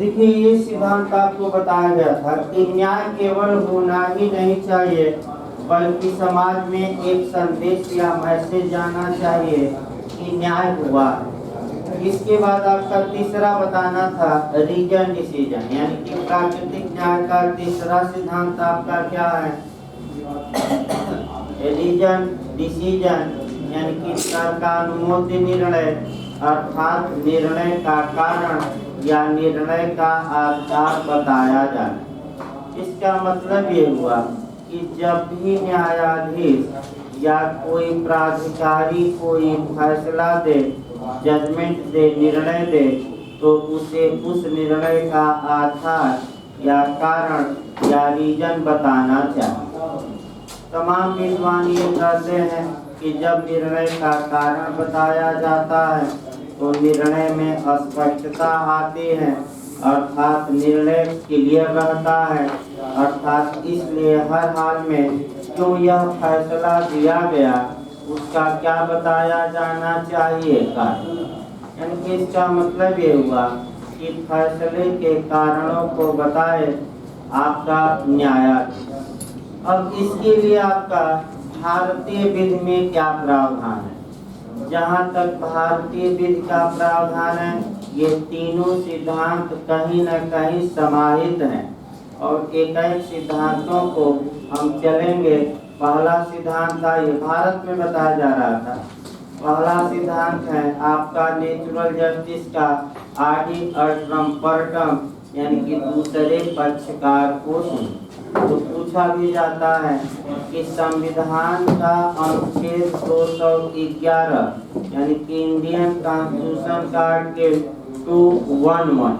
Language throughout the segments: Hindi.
देखिए, ये सिद्धांत आपको बताया गया था कि न्याय केवल होना ही नहीं चाहिए, बल्कि समाज में एक संदेश या मैसेज जाना चाहिए कि न्याय हुआ। इसके बाद आपका तीसरा बताना था रीजन डिसीजन, यानी कि प्राकृतिक न्याय का तीसरा सिद्धांत आपका क्या है? रीजन डिसीजन, यानी कि तर्कानुमोद्य निर्णय, अर्थात निर्णय का कारण या निर्णय का आधार बताया जाए। इसका मतलब ये हुआ कि जब भी न्यायाधीश या कोई प्राधिकारी कोई फैसला दे, जजमेंट दे, निर्णय दे, तो उसे उस निर्णय का आधार या कारण या रीजन बताना चाहिए। तमाम विद्वान ये कहते हैं कि जब निर्णय का कारण बताया जाता है तो निर्णय में स्पष्टता आती है, अर्थात निर्णय क्लियर रहता है, अर्थात इसलिए हर हाल में क्यों यह फैसला दिया गया उसका क्या बताया जाना चाहिए कारण। यानी कि इसका मतलब ये हुआ कि फैसले के कारणों को बताए आपका न्यायाधीश। अब इसके लिए आपका भारतीय विधि में क्या प्रावधान है? जहाँ तक भारतीय विधि का प्रावधान है, ये तीनों सिद्धांत कहीं न कहीं समाहित हैं और एक एक सिद्धांतों को हम चलेंगे। पहला सिद्धांत था, ये भारत में बताया जा रहा था, पहला सिद्धांत है आपका नेचुरल जस्टिस का आडि अल्ट्रम पर्टम, यानी कि दूसरे पक्षकार को सुनो। तो पूछा भी जाता है कि संविधान का अनुच्छेद 211, यानी कि इंडियन कॉन्स्टिट्यूशन का आर्टिकल 211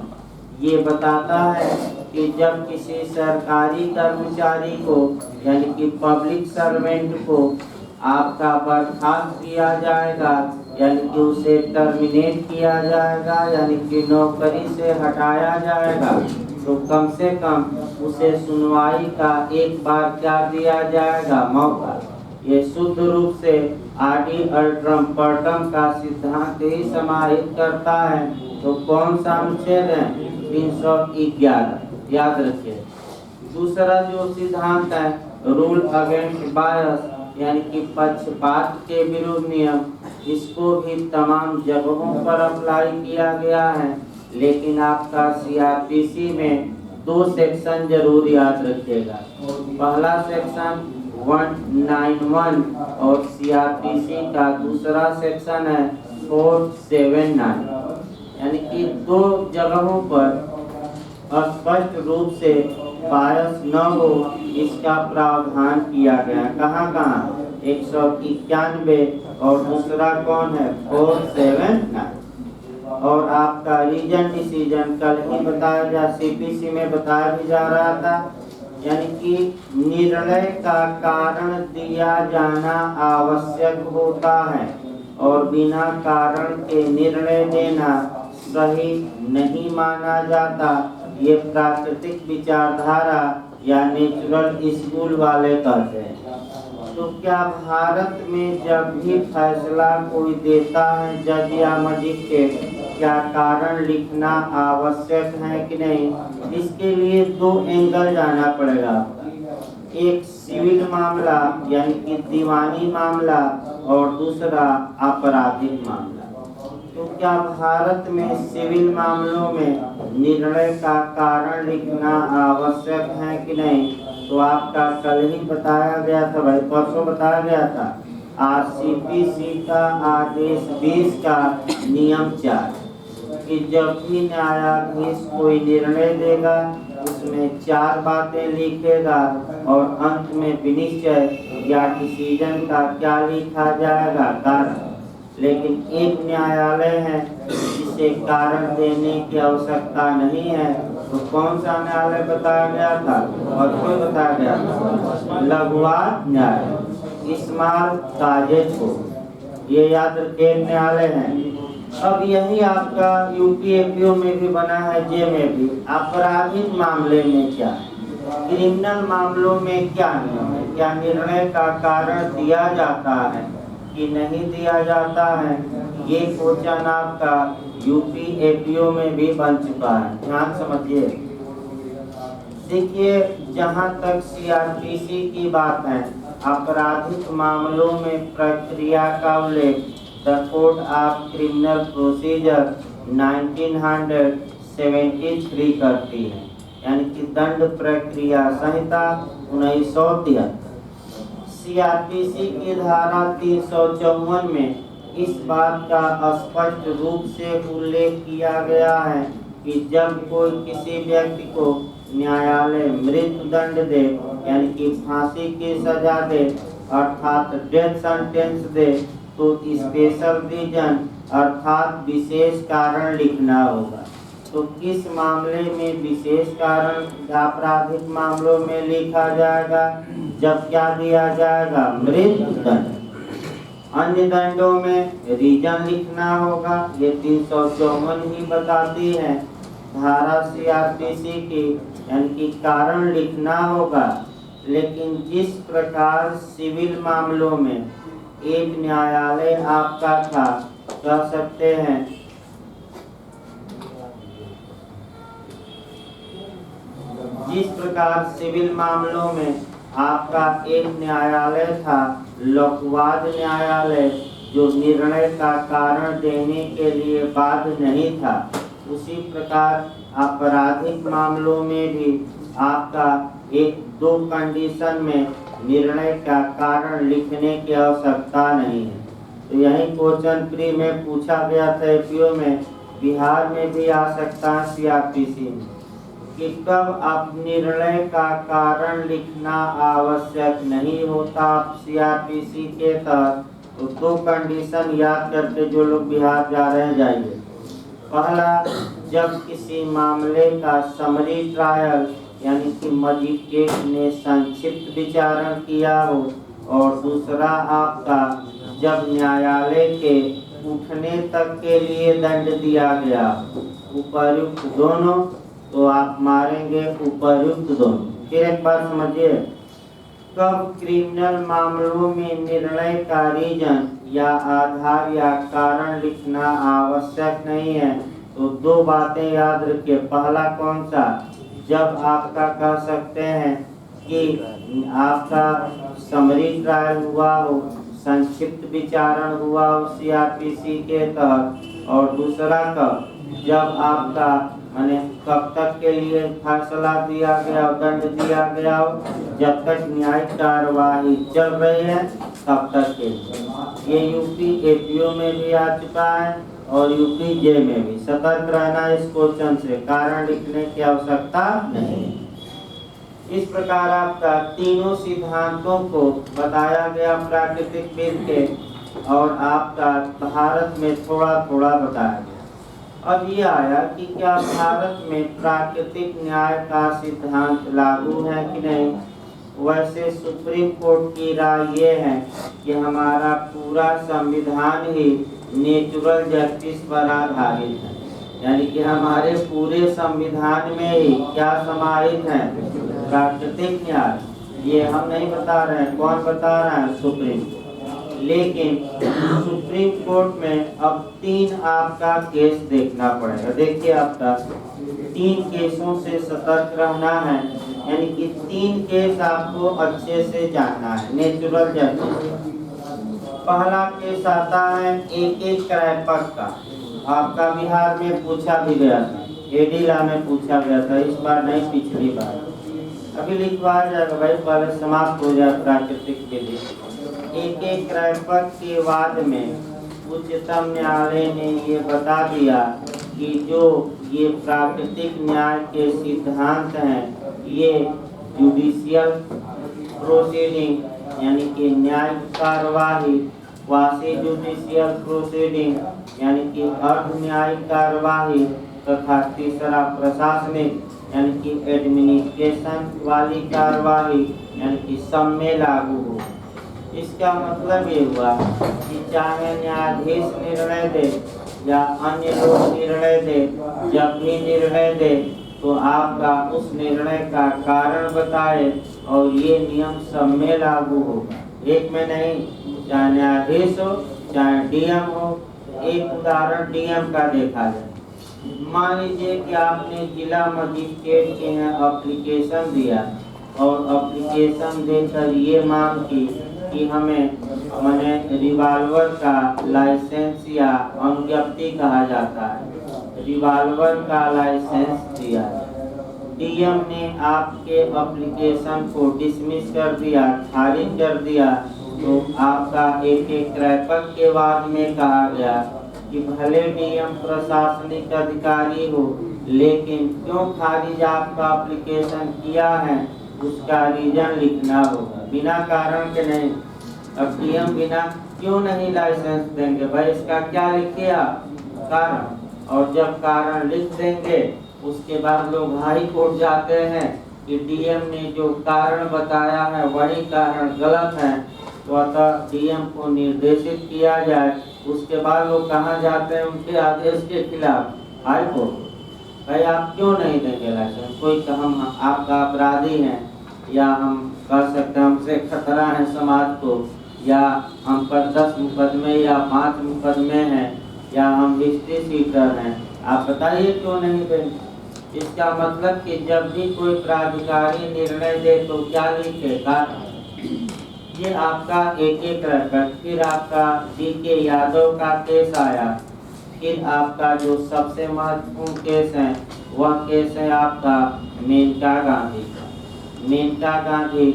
ये बताता है कि जब किसी सरकारी कर्मचारी को यानी कि पब्लिक सर्वेंट को आपका बर्खास्त किया जाएगा, यानी कि उसे टर्मिनेट किया जाएगा, यानी कि नौकरी से हटाया जाएगा, तो कम से कम उसे सुनवाई का एक बार क्या दिया जाएगा? मौका। ये शुद्ध रूप से आडि अल्ट्रम पर्टम का सिद्धांत ही समाहित करता है। तो कौन सा अनुच्छेद है? 311, याद रखिए। दूसरा जो सिद्धांत है रूल अगेंस्ट बायस, यानी कि पक्षपात के विरुद्ध नियम, इसको भी तमाम जगहों पर अप्लाई किया गया है, लेकिन आपका सीआरपीसी में 2 सेक्शन जरूर याद रखिएगा। पहला सेक्शन 191 और सीआरपीसी का दूसरा सेक्शन है 479, यानी कि 2 जगहों पर स्पष्ट रूप से बायस न हो इसका प्रावधान किया गया। कहाँ कहाँ? 191 और दूसरा कौन है? 479। और आपका रीजन डिसीजन कल ही बताया जा सीपीसी में बताया भी जा रहा था, यानी कि निर्णय का कारण दिया जाना आवश्यक होता है और बिना कारण के निर्णय देना सही नहीं माना जाता। ये प्राकृतिक विचारधारा या नेचुरल स्कूल वाले कहते हैं। तो क्या भारत में जब भी फैसला कोई देता है जज या मजिस्ट्रेट, क्या कारण लिखना आवश्यक है कि नहीं? इसके लिए 2 एंगल जाना पड़ेगा। एक सिविल मामला यानी कि दीवानी मामला और दूसरा आपराधिक मामला। तो क्या भारत में सिविल मामलों में निर्णय का कारण लिखना आवश्यक है कि नहीं? तो आपका कल ही बताया गया था भाई, परसों बताया गया था आरसीपीसी का आदेश 20 का नियम 4 कि जब भी न्यायाधीश कोई निर्णय देगा उसमें 4 बातें लिखेगा और अंत में विनिश्चय या डिसीजन का क्या लिखा जाएगा? कारण। लेकिन एक न्यायालय है जिसे कारण देने की आवश्यकता नहीं है, तो कौन सा न्यायालय बताया गया था और क्यों बताया गया था? लघुवाद न्याय, स्मॉल काजेज को, ये याद रखे न्यायालय है। अब यही आपका यूपीएफओ में भी बना है, जे में भी। आपराधिक मामले में क्या, क्रिमिनल मामलों में क्या नियम है? क्या निर्णय का कारण दिया जाता है कि नहीं दिया जाता है? ये क्वेश्चन आपका यूपी एपीओ में भी बन चुका है। ध्यान समझिए। देखिए, जहाँ तक सीआरपीसी की बात है, आपराधिक मामलों में प्रक्रिया का उल्लेख the code of criminal procedure 1973 करती है, यानी कि दंड प्रक्रिया संहिता 1973। सीआरपीसी की धारा 354 में इस बात का स्पष्ट रूप से उल्लेख किया गया है कि जब कोई किसी व्यक्ति को न्यायालय मृत्यु दंड दे, यानी कि फांसी की सजा दे, अर्थात डेथ सेंटेंस दे, तो स्पेशल रीजन अर्थात विशेष कारण लिखना होगा। तो किस मामले में विशेष कारण आपराधिक मामलों में लिखा जाएगा? जब क्या दिया जाएगा? मृत्यु दंड। अन्य दंडों में रीजन लिखना होगा। ये 354 ही बताती है धारा सीआरपीसी की, यानी कि कारण लिखना होगा। लेकिन जिस प्रकार सिविल मामलों में एक न्यायालय आपका था, कह सकते हैं जिस प्रकार सिविल मामलों में आपका एक न्यायालय था, लोकवाद न्यायालय, जो निर्णय का कारण देने के लिए बाध्य नहीं था, उसी प्रकार आपराधिक मामलों में भी आपका एक दो कंडीशन में निर्णय का कारण लिखने की आवश्यकता नहीं है। तो यही क्वेश्चन प्री में पूछा गया था एपीओ में, बिहार में भी आ सकता है सीआरपीसी में, कि कब आप निर्णय का कारण लिखना आवश्यक नहीं होता सीआरपीसी के तहत। तो दो कंडीशन याद करके जो लोग बिहार जा रहे हैं जाइए। पहला, जब किसी मामले का समरी ट्रायल, यानी कि मजिस्ट्रेट ने संक्षिप्त विचारण किया हो, और दूसरा आपका जब न्यायालय के उठने तक के लिए दंड दिया गया। उपर्युक्त दोनों, तो आप मारेंगे उपर्युक्त दोनों। फिर एक बार समझिए, कब क्रिमिनल मामलों में निर्णय का रीजन या आधार या कारण लिखना आवश्यक नहीं है। तो दो बातें याद रखिए। पहला कौन सा? जब आपका कह सकते हैं कि आपका समरी ट्रायल हुआ हो, संक्षिप्त विचारण हुआ हो सीआरपीसी के तहत, और दूसरा कब? जब आपका माने कब तक के लिए फैसला दिया गया, दंड दिया गया हो, जब तक न्यायिक कार्यवाही चल रही है तब तक के लिए। ये यूपी एपीओ में भी आ चुका है और यूपी जे में भी। सतर्क रहना इस क्वेश्चन से, कारण लिखने की आवश्यकता नहीं। इस प्रकार आपका तीनों सिद्धांतों को बताया गया प्राकृतिक विधि के, और आपका भारत में थोड़ा थोड़ा बताया गया। अब ये आया कि क्या भारत में प्राकृतिक न्याय का सिद्धांत लागू है कि नहीं। वैसे सुप्रीम कोर्ट की राय ये है कि हमारा पूरा संविधान ही नेचुरल जस्टिस पर आधारित है, यानी कि हमारे पूरे संविधान में ही क्या समाहित है? प्राकृतिक न्याय। ये हम नहीं बता रहे हैं, कौन बता रहा है? Supreme court. लेकिन सुप्रीम कोर्ट में अब 3 आपका केस देखना पड़ेगा। देखिए, आपका 3 केसों से सतर्क रहना है, यानी कि 3 केस आपको अच्छे से जानना है नेचुरल जस्टिस। पहला केस आता है एक क्रैपर का। आपका बिहार में पूछा भी गया था, एडीला में पूछा गया था, इस बार नहीं, पिछली बार। अभी लिखवाया जाएगा भाई, पहले समाप्त हो जाए प्राकृतिक विधि। एक क्रैपर के वाद में उच्चतम न्यायालय ने ये बता दिया कि जो ये प्राकृतिक न्याय के सिद्धांत हैं, ये जुडिशियल प्रोसीडिंग, यानी कि न्यायिक कार्यवाही, क्वासी जुडिशियल प्रोसीडिंग, यानी कि अर्ध न्यायिक कार्यवाही, तथा तीसरा प्रशासनिक, यानी कि एडमिनिस्ट्रेशन वाली कार्यवाही, यानी कि सब में लागू हो। इसका मतलब ये हुआ कि चाहे न्यायाधीश निर्णय दे या अन्य लोग निर्णय दे, जब भी निर्णय दे तो आपका उस निर्णय का कारण बताए, और ये नियम सब में लागू होगा, एक में नहीं। चाहे न्यायाधीश हो, चाहे डीएम हो, एक उदाहरण डीएम का देखा जाए। मान लीजिए कि आपने जिला मजिस्ट्रेट के यहाँ एप्लीकेशन दिया और एप्लीकेशन देकर ये मांग की कि हमें मैंने रिवाल्वर का लाइसेंस या अनुज्ञप्ति कहा जाता है, रिवाल्वर का लाइसेंस दिया। डीएम ने आपके एप्लीकेशन को डिसमिस कर दिया, खारिज कर दिया, तो आपका एक क्रैपक के बाद में कहा गया कि भले डीएम प्रशासनिक अधिकारी हो, लेकिन क्यों खारिज आपका एप्लीकेशन किया है उसका रीजन लिखना होगा, बिना कारण के नहीं। अब डीएम बिना क्यों नहीं लाइसेंस देंगे भाई, इसका क्या लिखिए आप कारण, और जब कारण लिख देंगे उसके बाद लोग हाई कोर्ट जाते हैं कि डीएम ने जो कारण बताया है वही कारण गलत है, तो अतः डीएम को निर्देशित किया जाए। उसके बाद लोग कहाँ जाते हैं उनके आदेश के खिलाफ, हाई कोर्ट। भाई आप क्यों नहीं देंगे लाइसेंस, कोई हम आपका अपराधी हैं या हम कह सकते हैं हमसे खतरा है समाज को, या हम पर 10 मुकदमे या 5 मुकदमे हैं, या हम हिस्ट्री सीटर हैं, आप बताइए क्यों नहीं देंगे। इसका मतलब कि जब भी कोई प्राधिकारी निर्णय दे तो क्या लिखेगा, ये आपका एक रिकॉर्ड। फिर आपका DK यादव का केस आया, फिर आपका जो सबसे महत्वपूर्ण केस है वह केस है आपका मेनका गांधी का। मेनका गांधी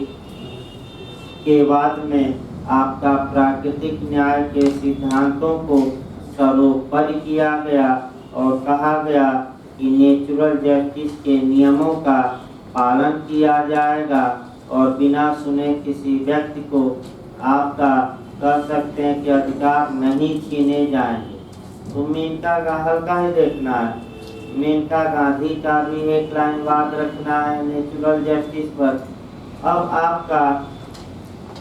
के बाद में आपका प्राकृतिक न्याय के सिद्धांतों को सर्वोपरि किया गया और कहा गया कि नेचुरल जस्टिस के नियमों का पालन किया जाएगा और बिना सुने किसी व्यक्ति को आपका कह सकते हैं कि अधिकार नहीं छीने जाएंगे। तो मेनका का हल्का ही देखना है, मेनका गांधी का भी एक लाइन बात रखना है नेचुरल जस्टिस पर। अब आपका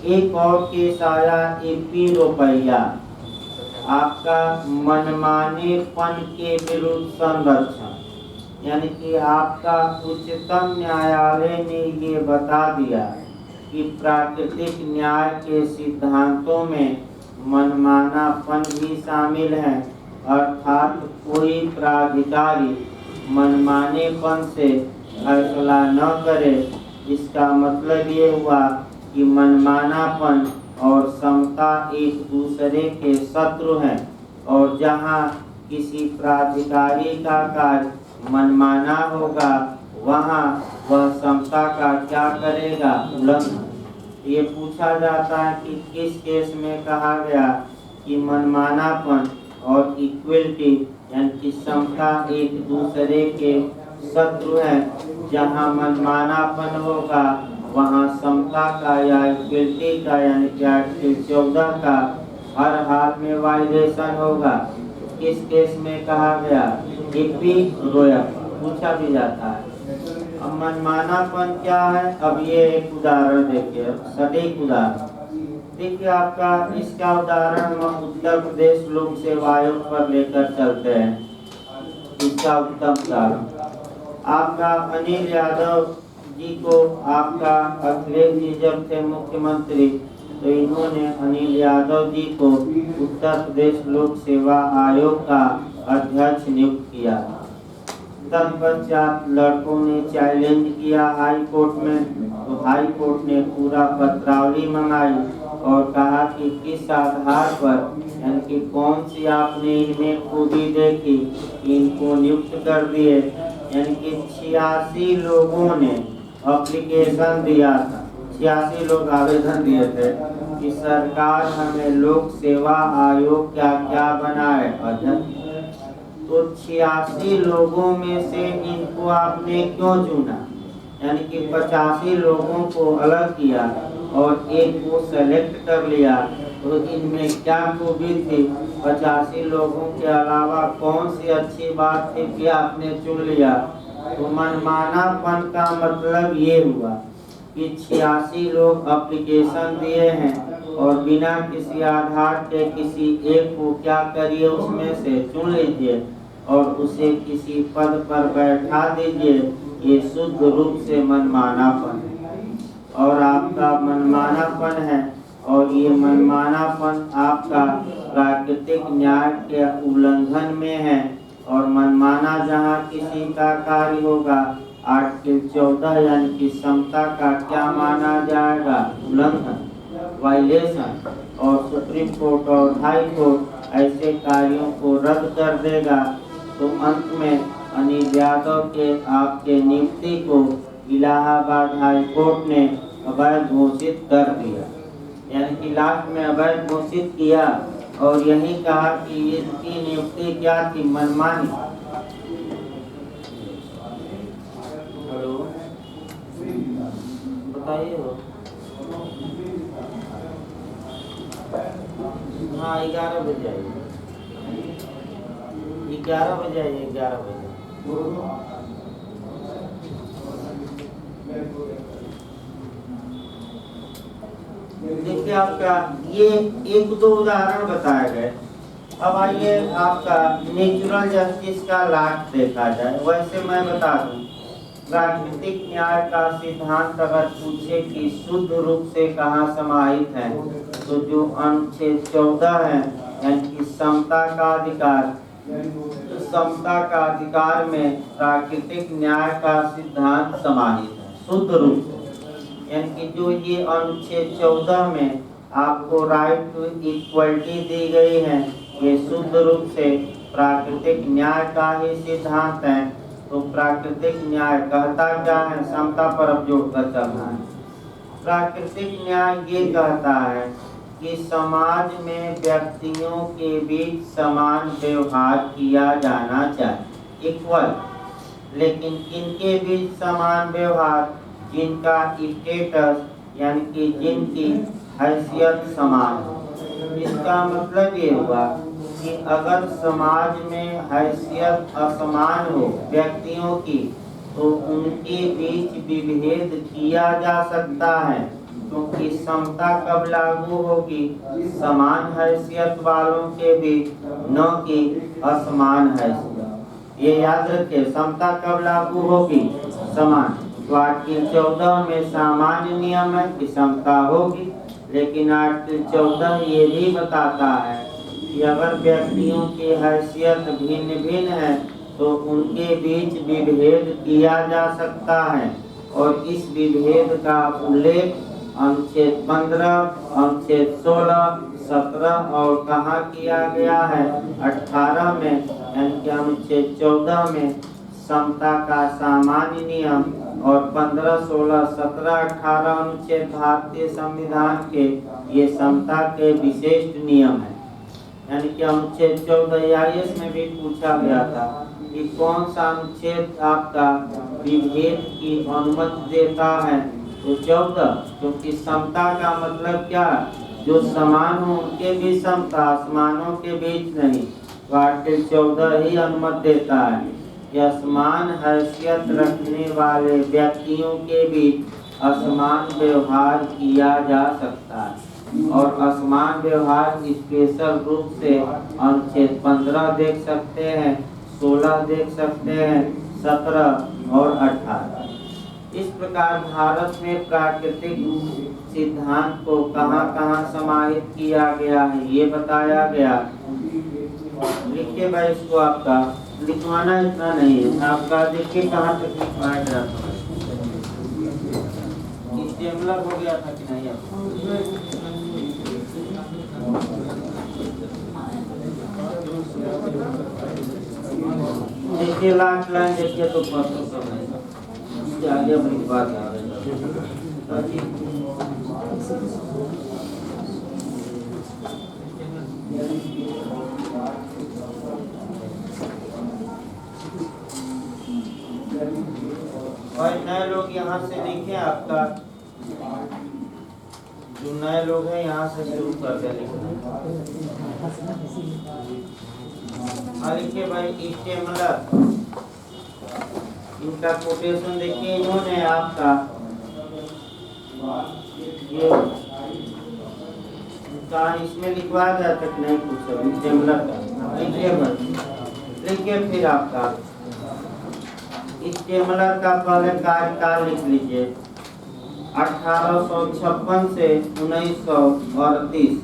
एक और केस आया AP रुपैया, आपका मनमानेपन के विरुद्ध संरक्षण, यानी कि आपका उच्चतम न्यायालय ने ये बता दिया कि प्राकृतिक न्याय के सिद्धांतों में मनमानापन भी शामिल है, अर्थात कोई प्राधिकारी मनमानेपन से फैसला न करे। इसका मतलब ये हुआ कि मनमानापन और समता एक दूसरे के शत्रु हैं, और जहाँ किसी प्राधिकारी का कार्य मनमाना होगा वहाँ वह समता का क्या करेगा, उल्लंघन। ये पूछा जाता है कि किस केस में कहा गया कि मनमानापन और इक्वलिटी यानी कि समता एक दूसरे के शत्रु हैं। जहाँ मनमानापन होगा वहाँ समता का या इक्वलिटी का यानी कि आर्टिकल 14 का हर हाल में वायलेशन होगा। किस केस में कहा गया, AP रोया, पूछा भी जाता है। अब मनमानापन क्या है, अब ये एक उदाहरण देखिए, सटीक उदाहरण देखिए आपका। इसका उदाहरण हम उत्तर प्रदेश लोक सेवा आयोग पर लेकर चलते हैं। इसका उत्तम उदाहरण आपका अनिल यादव जी को, आपका अखिलेश जी जब थे मुख्यमंत्री तो इन्होंने अनिल यादव जी को उत्तर प्रदेश लोक सेवा आयोग का अध्यक्ष नियुक्त किया। तत्पश्चात लड़कों ने चैलेंज किया हाई कोर्ट में, तो हाई कोर्ट ने पूरा पत्रावली मंगाई और कहा कि किस आधार पर यानी कि कौन सी आपने इनमें खूबी देखी इनको नियुक्त कर दिए। यानी कि 86 लोगों ने एप्लीकेशन दिया था, 86 लोग आवेदन दिए थे कि सरकार हमें लोक सेवा आयोग क्या क्या बनाए अध्यक्ष। तो 86 लोगों में से इनको आपने क्यों चुना, यानी कि 85 लोगों को अलग किया और एक को सेलेक्ट कर लिया। तो इनमें क्या खूबी थी, 85 लोगों के अलावा कौन सी अच्छी बात थी कि आपने चुन लिया। तो मनमानापन का मतलब ये हुआ कि 86 लोग एप्लीकेशन दिए हैं और बिना किसी आधार के किसी एक को क्या करिए उसमें से चुन लीजिए और उसे किसी पद पर बैठा दीजिए। ये शुद्ध रूप से मनमानापन है और आपका मनमानापन है और ये मनमानापन आपका प्राकृतिक न्याय के उल्लंघन में है और मनमाना जहाँ किसी का कार्य होगा आर्टिकल 14 यानी कि समता का क्या माना जाएगा? उल्लंघन, वायलेशन। और सुप्रीम कोर्ट और हाई कोर्ट ऐसे कार्यों को रद्द कर देगा। तो अंत में अनिल यादव के आपके नियुक्ति को इलाहाबाद हाई कोर्ट ने अवैध घोषित कर दिया, यानी कि लास्ट में अवैध घोषित किया और यही कहा कि इसकी नियुक्ति क्या थी? मनमानी। हेलो, बताइए। हाँ 11 बजे आइए, 11 बजे आइए, 11 बजे। देखिए आपका ये 1-2 उदाहरण बताए गए। अब आइए आपका नेचुरल जस्टिस का लास्ट देखा जाए। वैसे मैं बता दूं, प्राकृतिक न्याय का सिद्धांत अगर पूछे कि शुद्ध रूप से कहाँ समाहित है, तो जो अनुच्छेद 14 है यानी कि समता का अधिकार, तो समता का अधिकार में प्राकृतिक न्याय का सिद्धांत समाहित है शुद्ध रूप से। यानी कि जो ये अनुच्छेद 14 में आपको राइट टू इक्वलिटी दी गई है, ये शुद्ध रूप से प्राकृतिक न्याय का ही सिद्धांत है। तो प्राकृतिक न्याय कहता क्या है? समता पर अब जोड़कर चलना है। प्राकृतिक न्याय ये कहता है कि समाज में व्यक्तियों के बीच समान व्यवहार किया जाना चाहिए, इक्वल। लेकिन किनके बीच समान व्यवहार? जिनका स्टेटस यानी कि जिनकी हैसियत समान हो। इसका मतलब ये हुआ कि अगर समाज में हैसियत असमान हो व्यक्तियों की, तो उनके बीच विभेद किया जा सकता है, क्योंकि समता कब लागू होगी? समान हैसियत वालों के बीच, न कि असमान हैसियत। ये याद रखिए, समता कब लागू होगी? समान। तो आर्टिकल 14 में सामान्य नियम है कि समता होगी, लेकिन आर्टिकल 14 ये भी बताता है कि अगर व्यक्तियों की हैसियत भिन्न भिन्न है तो उनके बीच विभेद किया जा सकता है। और इस विभेद का उल्लेख अनुच्छेद 15, अनुच्छेद 16, 17 और कहाँ किया गया है? 18 में, यानी कि अनुच्छेद 14 में समता का सामान्य नियम और 15, 16, 17, 18 अनुच्छेद भारतीय संविधान के ये समता के विशिष्ट नियम है। यानी कि अनुच्छेद 14 IAS में भी पूछा गया था कि कौन सा अनुच्छेद आपका विभेद की अनुमति देता है? तो 14, क्योंकि समता का मतलब क्या? जो समान हो उनके बीच समता, असमानों के बीच नहीं। तो आर्टिकल 14 ही अनुमति देता है कि असमान हैसियत रखने वाले व्यक्तियों के बीच असमान व्यवहार किया जा सकता है। और असमान व्यवहार स्पेशल रूप से अनुच्छेद 15 देख सकते हैं, 16 देख सकते हैं, 17 और 18। इस प्रकार भारत में प्राकृतिक सिद्धांत को कहाँ कहाँ समाहित किया गया है ये बताया गया। लिखिए भाई, इसको आपका लिखवाना इतना नहीं है, आपका देखिए कहाँ तक लिखवाया गया था। स्टेमलर हो गया था कि नहीं आपको? देखिए लास्ट लाइन देखिए तो पत्रों सब नहीं, आगे अपनी बात आ रही और नए लोग यहाँ से लिखे। आपका जो नए लोग हैं यहाँ से शुरू कर दे लिखना। लिखिए भाई, स्टेमलर, इनका कोटेशन देखिए। इन्होंने आपका ये इसमें लिखवाया गया था कि नहीं कुछ स्टेमलर का? लिखिए फिर आपका स्टेमलर का पहले कार्यकाल लिख लीजिए, 1856 से 1938।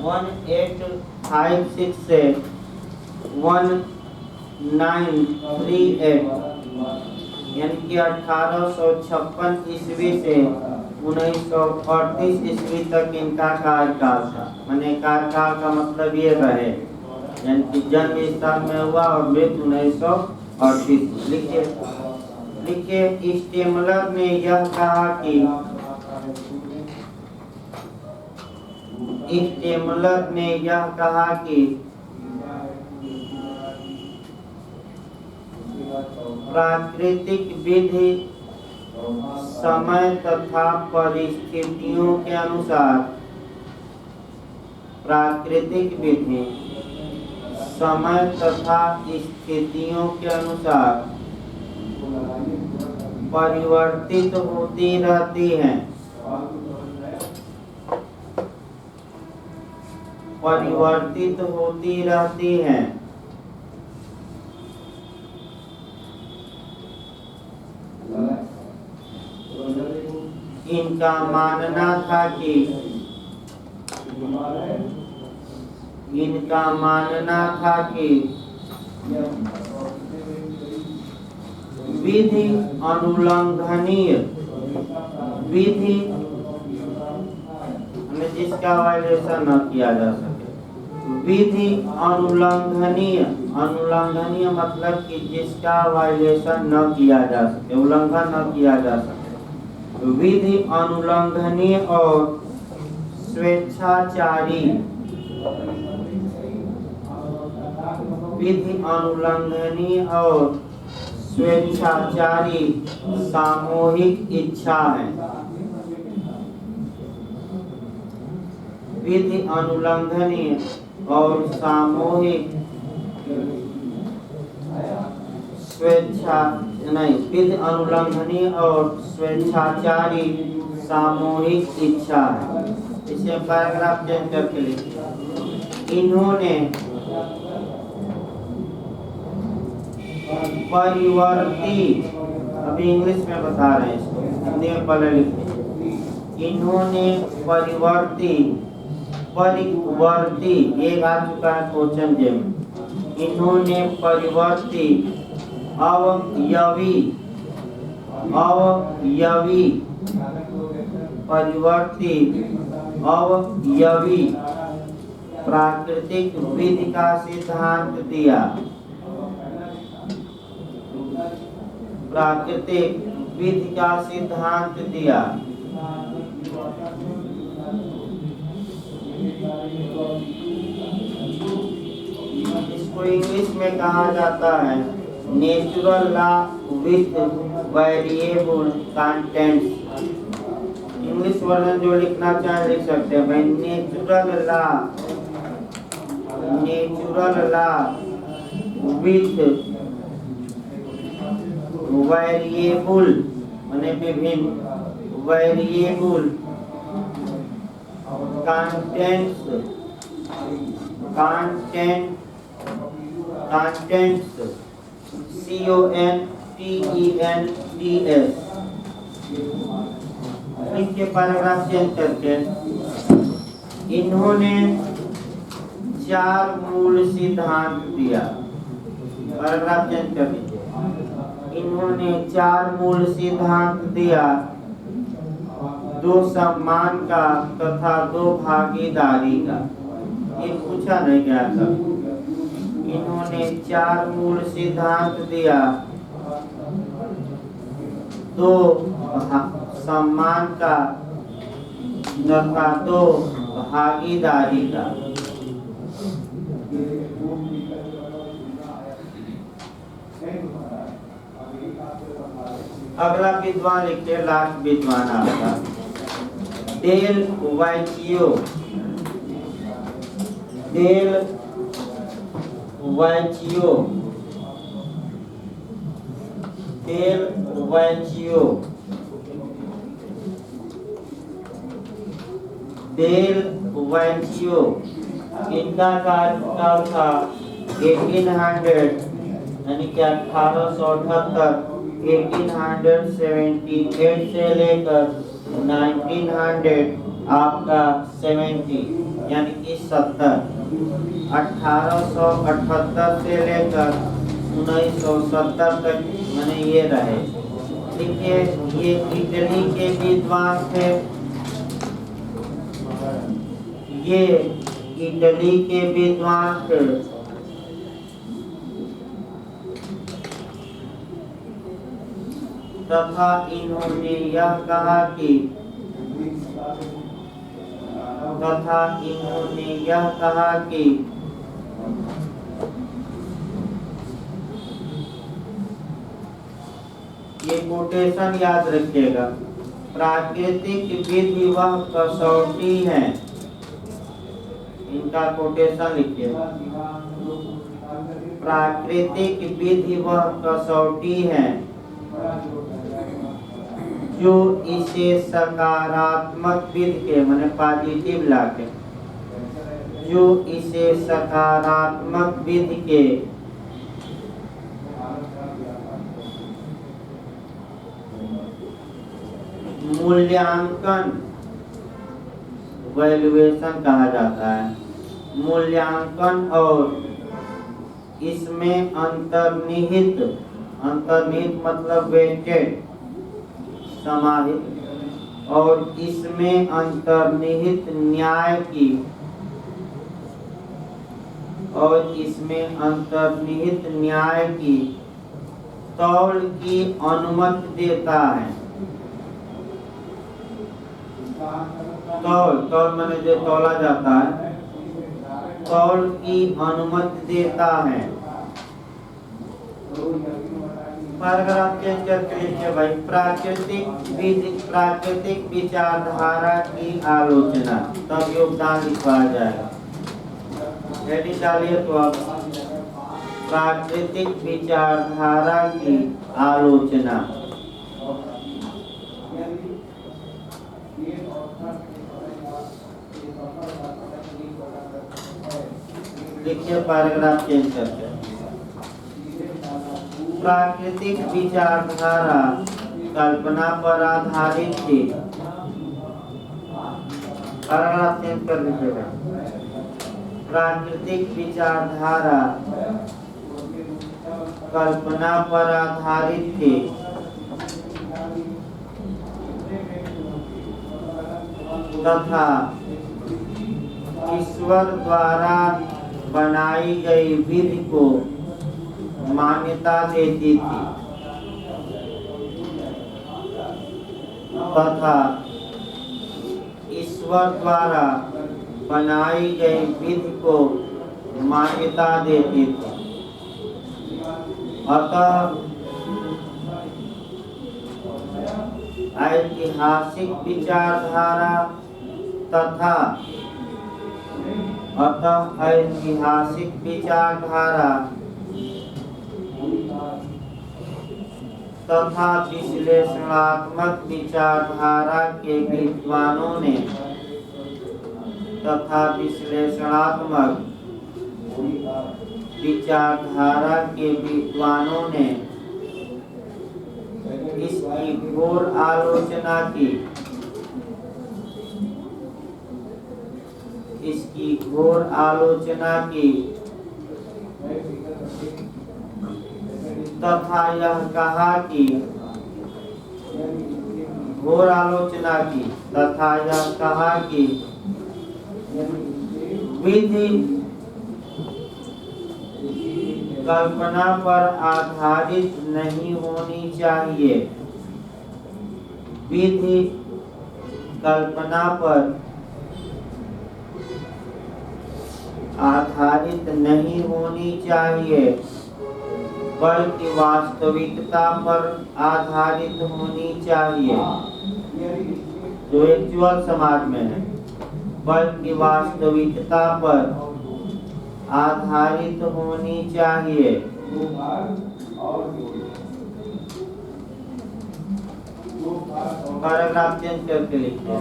1856 से 1938, यानी कि 1856 ईस्वी से 1938 ईस्वी तक इनका कार्यकाल था। माने कार्यकाल का मतलब ये रहे, यानी कि जन्म इस साल में हुआ और मृत्यु 1938। लिखिए स्टेमलर ने यह कहा कि प्राकृतिक विधि समय तथा परिस्थितियों के अनुसार परिवर्तित होती रहती हैं। इनका मानना था कि विधि अनुल्लंघनीय, जिसका वायलेशन न किया जा सके। विधि अनुल्लंघनीय मतलब कि जिसका वायलेशन न किया जा सके, उल्लंघन न किया जा सके। विधि अनुल्लंघनीय और स्वेच्छाचारी सामूहिक इच्छा है। विधि अनुल्लंघनीय और सामूहिक विधि अनुल्लंघनीय और स्वेच्छाचारी सामूहिक इच्छा है। इसे पैराग्राफ चेंज करके लिखिए। इन्होंने परिवर्ती, अभी इंग्लिश में बता रहे हैं इसको, हिंदी में पहले लिखिए। इन्होंने परिवर्ती एक आ चुका है क्वेश्चन जेम। इन्होंने परिवर्ती अवयवी प्राकृतिक विधि का सिद्धांत दिया। इसको इंग्लिश में कहा जाता है natural law with variable contents. English version जो लिखना चाहे लिख सकते हैं भाई। नेचुरल लॉ विथ वेरिएबल माने विभिन्न वेरिएबल कंटेंट्स CONTENTS। इसके पैराग्राफ चेंज करके इन्होंने 4 मूल सिद्धांत दिया। पैराग्राफ चेंज कर दीजिए। इन्होंने 4 मूल सिद्धांत दिया। 2 सम्मान का तथा 2 भागीदारी का। ये पूछा नहीं गया था। इन्होंने 4 मूल सिद्धांत दिया। 2 सम्मान का तथा 2 भागीदारी का। अगला विद्वान लिखते हैं, लास्ट विद्वान आपका डेल वाइचियो। इनका कार्यकाल था 1800 यानी कि 1878, 1878 से लेकर 1900 आपका 70, यानी कि 70, 1878 से लेकर 1970 तक मैंने ये रहे। देखिए ये इटली के विद्वान थे, ये इटली के विद्वान थे। तथा इन्होंने यह कहा कि ये कोटेशन याद रखिएगा, प्राकृतिक विधि वह कसौटी है। इनका कोटेशन लिखिएगा, प्राकृतिक विधि वह कसौटी है जो इसे सकारात्मक विधि के माने पॉजिटिव लाके, जो इसे सकारात्मक विधि के मूल्यांकन वैल्यूएशन कहा जाता है, मूल्यांकन और इसमें अंतर्निहित मतलब वेटेड समाहित और इसमें अंतर्निहित न्याय की तौल की अनुमति देता है। तौल माने जो तौला जाता है, तौल की अनुमति देता है। पैराग्राफ चेंज करके लिखिए भाई, प्राकृतिक विचारधारा की आलोचना, तब योगदान लिखवाया जाएगा। हेडिंग डालिए तो आप, प्राकृतिक विचारधारा की आलोचना। लिखिए पैराग्राफ चेंज करके, प्राकृतिक विचारधारा कल्पना पर आधारित थी। पैराग्राफ चेंज कर लीजिएगा, प्राकृतिक विचारधारा कल्पना पर आधारित थी तथा ईश्वर द्वारा बनाई गई विधि को मान्यता देती थी, तथा ईश्वर द्वारा बनाई गई विधि को मान्यता देती थी। अतः ऐतिहासिक विचारधारा तथा विश्लेषणात्मक विचारधारा के विद्वानों ने इसकी घोर आलोचना की तथा यह कहा कि विधि कल्पना पर आधारित नहीं होनी चाहिए। विधि कल्पना पर आधारित नहीं होनी चाहिए, बल्कि वास्तविकता पर आधारित होनी चाहिए, जो एक्चुअल समाज में है, बल्कि वास्तविकता पर आधारित होनी चाहिए। पैराग्राफ चेंज करके लिखिए,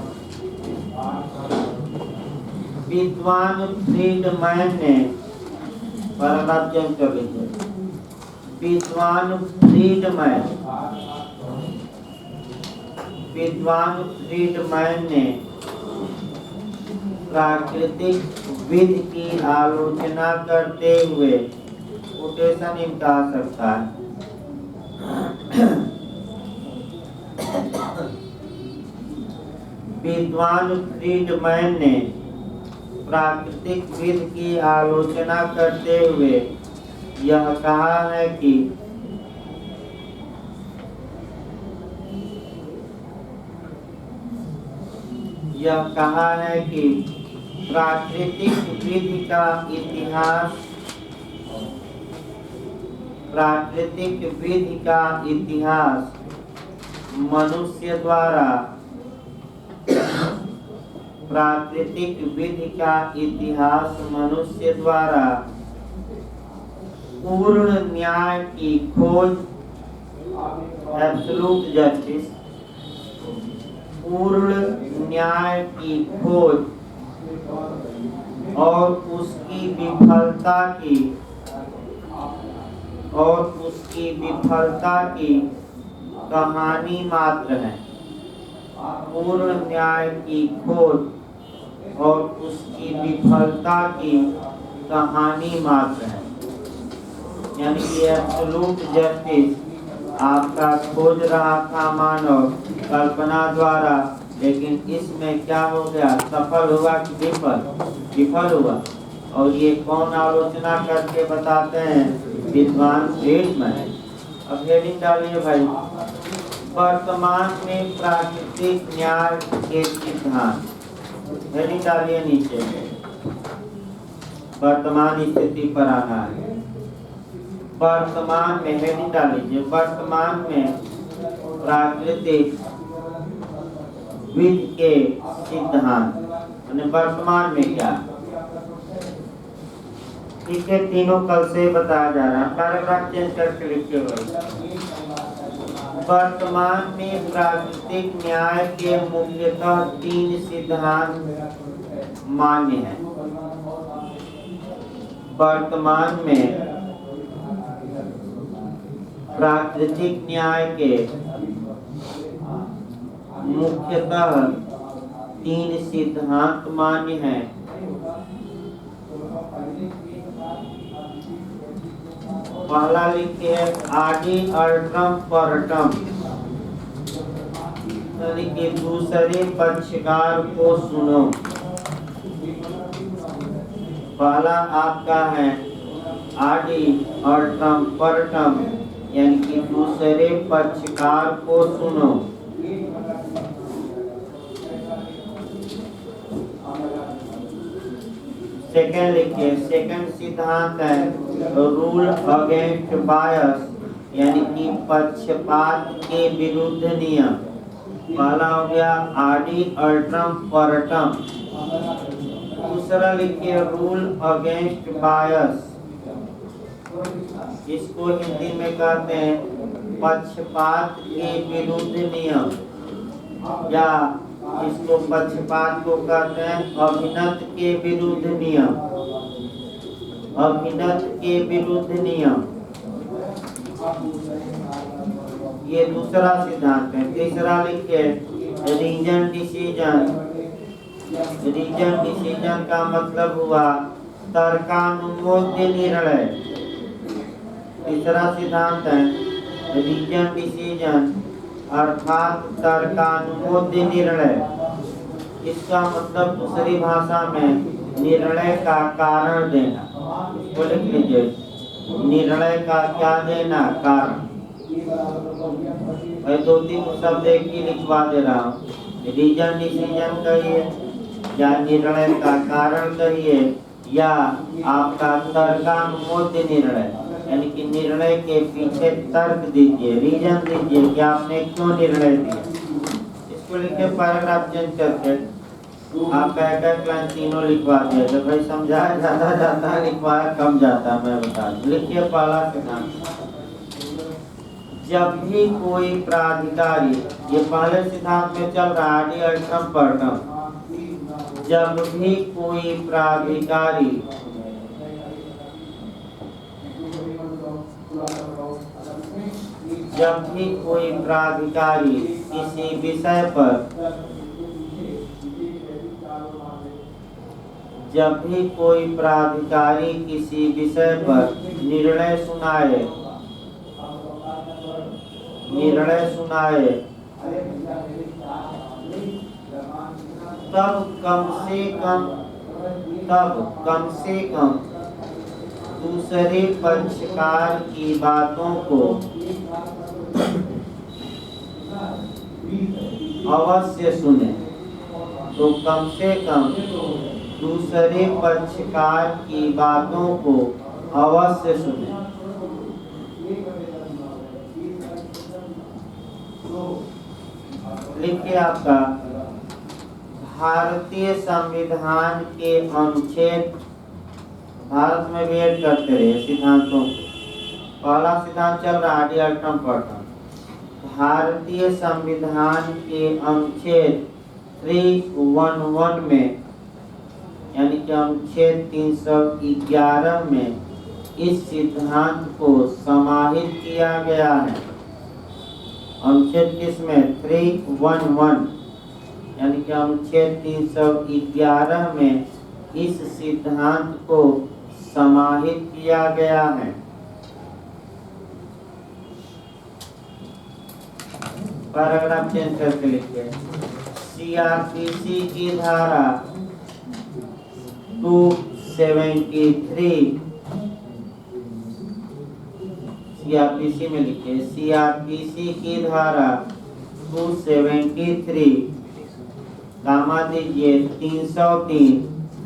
विद्वान फ्रीडमैन ने, पैराग्राफ चेंज कर लीजिए, विद्वान फ्रीडमैन ने प्राकृतिक विधि की आलोचना करते हुए, कोटेशन इनका आ सकता है, विद्वान फ्रीडमैन ने प्राकृतिक विधि की आलोचना करते हुए यह कहा है कि प्राकृतिक विधि का इतिहास मनुष्य द्वारा पूर्ण न्याय की खोज, एब्सोल्यूट जस्टिस, पूर्ण न्याय की खोज और उसकी विफलता की कहानी मात्र है। पूर्ण न्याय की खोज और उसकी विफलता की कहानी मात्र है। यानी कि एब्सोल्यूट जस्टिस आपका खोज रहा था मानव कल्पना द्वारा, लेकिन इसमें क्या हो गया, सफल हुआ कि विफल हुआ। और ये कौन आलोचना करके बताते हैं, विद्वान फ्रीडमैन। अब हेडिंग डालिए भाई, वर्तमान में प्राकृतिक न्याय के सिद्धांत। हेडिंग डालिए नीचे, वर्तमान स्थिति पर आना है। वर्तमान में हेडिंग डालीजिए, वर्तमान में प्राकृतिक विधि के सिद्धांत। वर्तमान में क्या, ठीक है, तीनों कल से बताया जा रहा है। पैराग्राफ चेंज करके लिखे हुए, वर्तमान में प्राकृतिक न्याय के मुख्यतः 3 सिद्धांत मान्य हैं। वर्तमान में प्राकृतिक न्याय के मुख्यतः 3 सिद्धांत मान्य हैं। पहला लिखिए आदि अल्ट्रम परटम, यानी कि दूसरे पक्षकार को सुनो। पहला आपका है आदि अल्ट्रम परटम, यानी कि दूसरे पक्षकार को सुनो। सेकंड लिखिए, सेकंड सिद्धांत है रूल अगेंस्ट बायस, यानी कि पक्षपात के विरुद्ध नियम। पहला हो गया आदि अल्ट्रम परटम। दूसरा लिखिए रूल अगेंस्ट बायस, इसको हिंदी में कहते हैं पक्षपात के विरुद्ध नियम, या इसको पक्षपात को कहते हैं अभिनत के विरुद्ध नियम। अभिनत के विरुद्ध नियम, ये दूसरा सिद्धांत है। तीसरा लिखिए रीजन डिसीजन। रीजन डिसीजन का मतलब हुआ तर्कानुमोद्य निर्णय। तीसरा सिद्धांत है रीजन डिसीजन, अर्थात तर्कानुमोद्य निर्णय। इसका मतलब दूसरी भाषा में निर्णय का कारण देना। इसको लिख लीजिए, निर्णय का क्या देना, कारण। मैं 2-3 शब्द एक ही लिखवा दे रहा हूँ। रीजन डिसीजन कहिए, या निर्णय का कारण कहिए, या आपका तर्कानुमोद्य निर्णय, यानी कि निर्णय के पीछे तर्क दीजिए, रीजन दीजिए कि आपने क्यों निर्णय दिया। इसको लिखे पैराग्राफ चेंज करके आपका एक लाइन तीनों लिखवा दिया। जब भाई समझाया ज्यादा जाता है, लिखवाया कम जाता है, मैं बता दूं। लिखिए पहला सिद्धांत, जब भी कोई प्राधिकारी, ये पहले सिद्धांत में चल रहा है आदि अल्ट्रम परटम, जब भी कोई प्राधिकारी किसी विषय पर जब भी कोई प्राधिकारी किसी विषय पर निर्णय सुनाए तब कम से कम दूसरे पक्षकार की बातों को अवश्य सुने। तो कम से कम दूसरे पक्षकार की बातों को अवश्य सुने। लिखिए आपका भारतीय संविधान के अनुच्छेद, भारत में भी ऐड करते रहे सिद्धांतों को। पहला सिद्धांत चल रहा है अल्टम पॉर्टम। भारतीय संविधान के अनुच्छेद 311 में यानी कि अनुच्छेद 311 में इस सिद्धांत को समाहित किया गया है। अनुच्छेद किसमें? 311 यानी कि अनुच्छेद 311 में इस सिद्धांत को समाहित किया गया है। पैराग्राफ चेंज करके लिखिए। सीआरपीसी की धारा 273 सीआरपीसी में लिखिए। सीआरपीसी की धारा 273 गामा दीजिए 303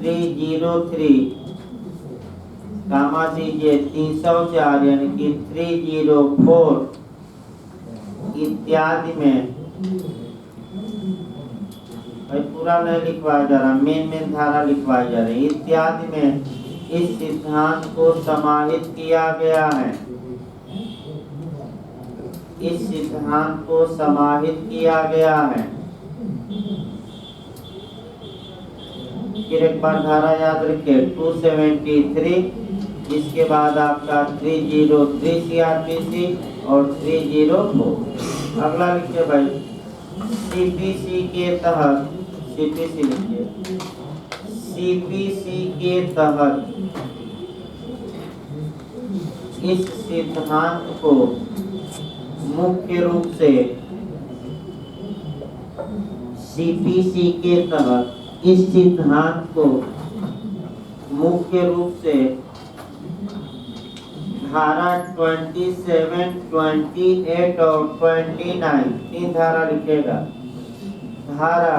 303 गामा दीजिए 304 यानी कि 304 इत्यादि में पूरा नहीं लिखवाया जा रहा, मेन धारा लिखवाई जा रही। इत्यादि में इस सिद्धांत को समाहित किया गया है। इस सिद्धांत को समाहित किया गया है। फिर एक बार धारा याद रखिए 273, इसके बाद आपका 303 सीआरपीसी और 304। अगला लिखिए भाई सीपीसी के तहत, सीपीसी लिखिए। सीपीसी के तहत इस सिद्धांत को मुख्य रूप से, सीपीसी के तहत इस सिद्धांत को मुख्य रूप से धारा 27, 28 और 29 तीन धारा लिखेगा। धारा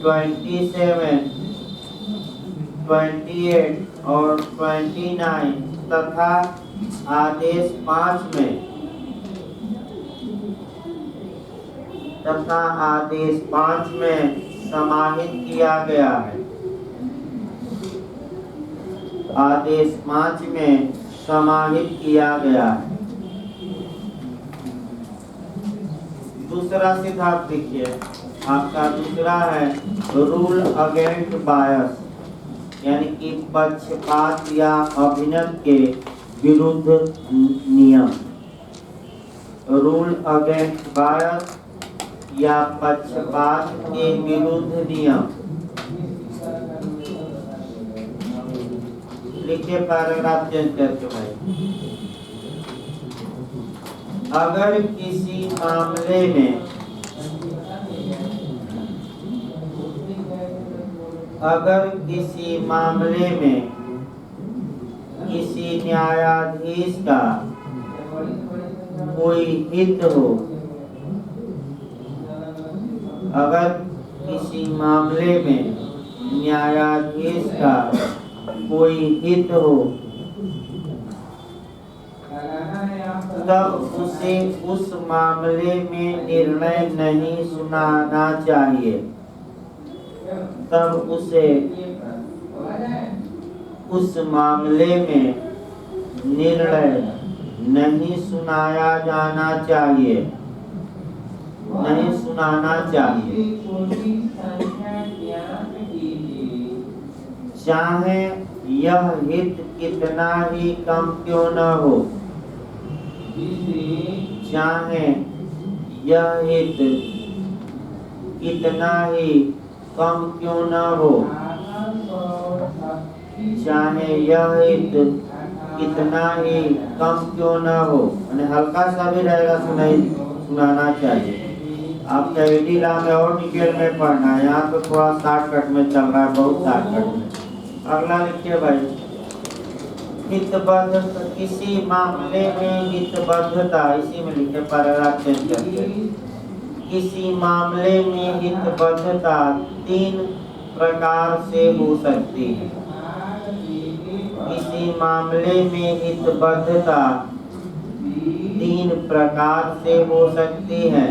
27, 28 और 29 तथा आदेश 5 में समाहित किया गया है। आदेश 5 में समाहित किया गया है। दूसरा सिद्धांत देखिए आपका, दूसरा है रूल अगेंस्ट बायस यानी कि पक्षपात या अभिनव के विरुद्ध नियम। रूल अगेंस्ट बायस या पक्षपात के विरुद्ध नियम। लिखिए पैराग्राफ चेंज करके भाई। अगर किसी मामले में किसी न्यायाधीश का कोई हित हो, अगर किसी मामले में न्यायाधीश का कोई हित हो, तब उसे उस मामले में निर्णय नहीं सुनाना चाहिए। तब उसे उस मामले में निर्णय नहीं सुनाया जाना चाहिए, नहीं सुनाना चाहिए। चाहे यह हित कितना ही कम क्यों न हो, चाहे यह हित कितना ही कम क्यों न हो, चाहे यह हित कितना ही कम क्यों न हो, यानी हल्का सा भी रहेगा सुनाना चाहिए। आप एडी लॉ में और डिटेल में पढ़ना है, यहाँ तो थोड़ा शॉर्टकट में चल रहा है, बहुत शॉर्टकट में। अगला लिखिए भाई, हितबद्ध किसी मामले में हितबद्धता, इसी में लिखे पैराग्राफ चेंज करके, किसी मामले में हितबद्धता 3 प्रकार से हो सकती है। किसी मामले में हितबद्धता 3 प्रकार से हो सकती है।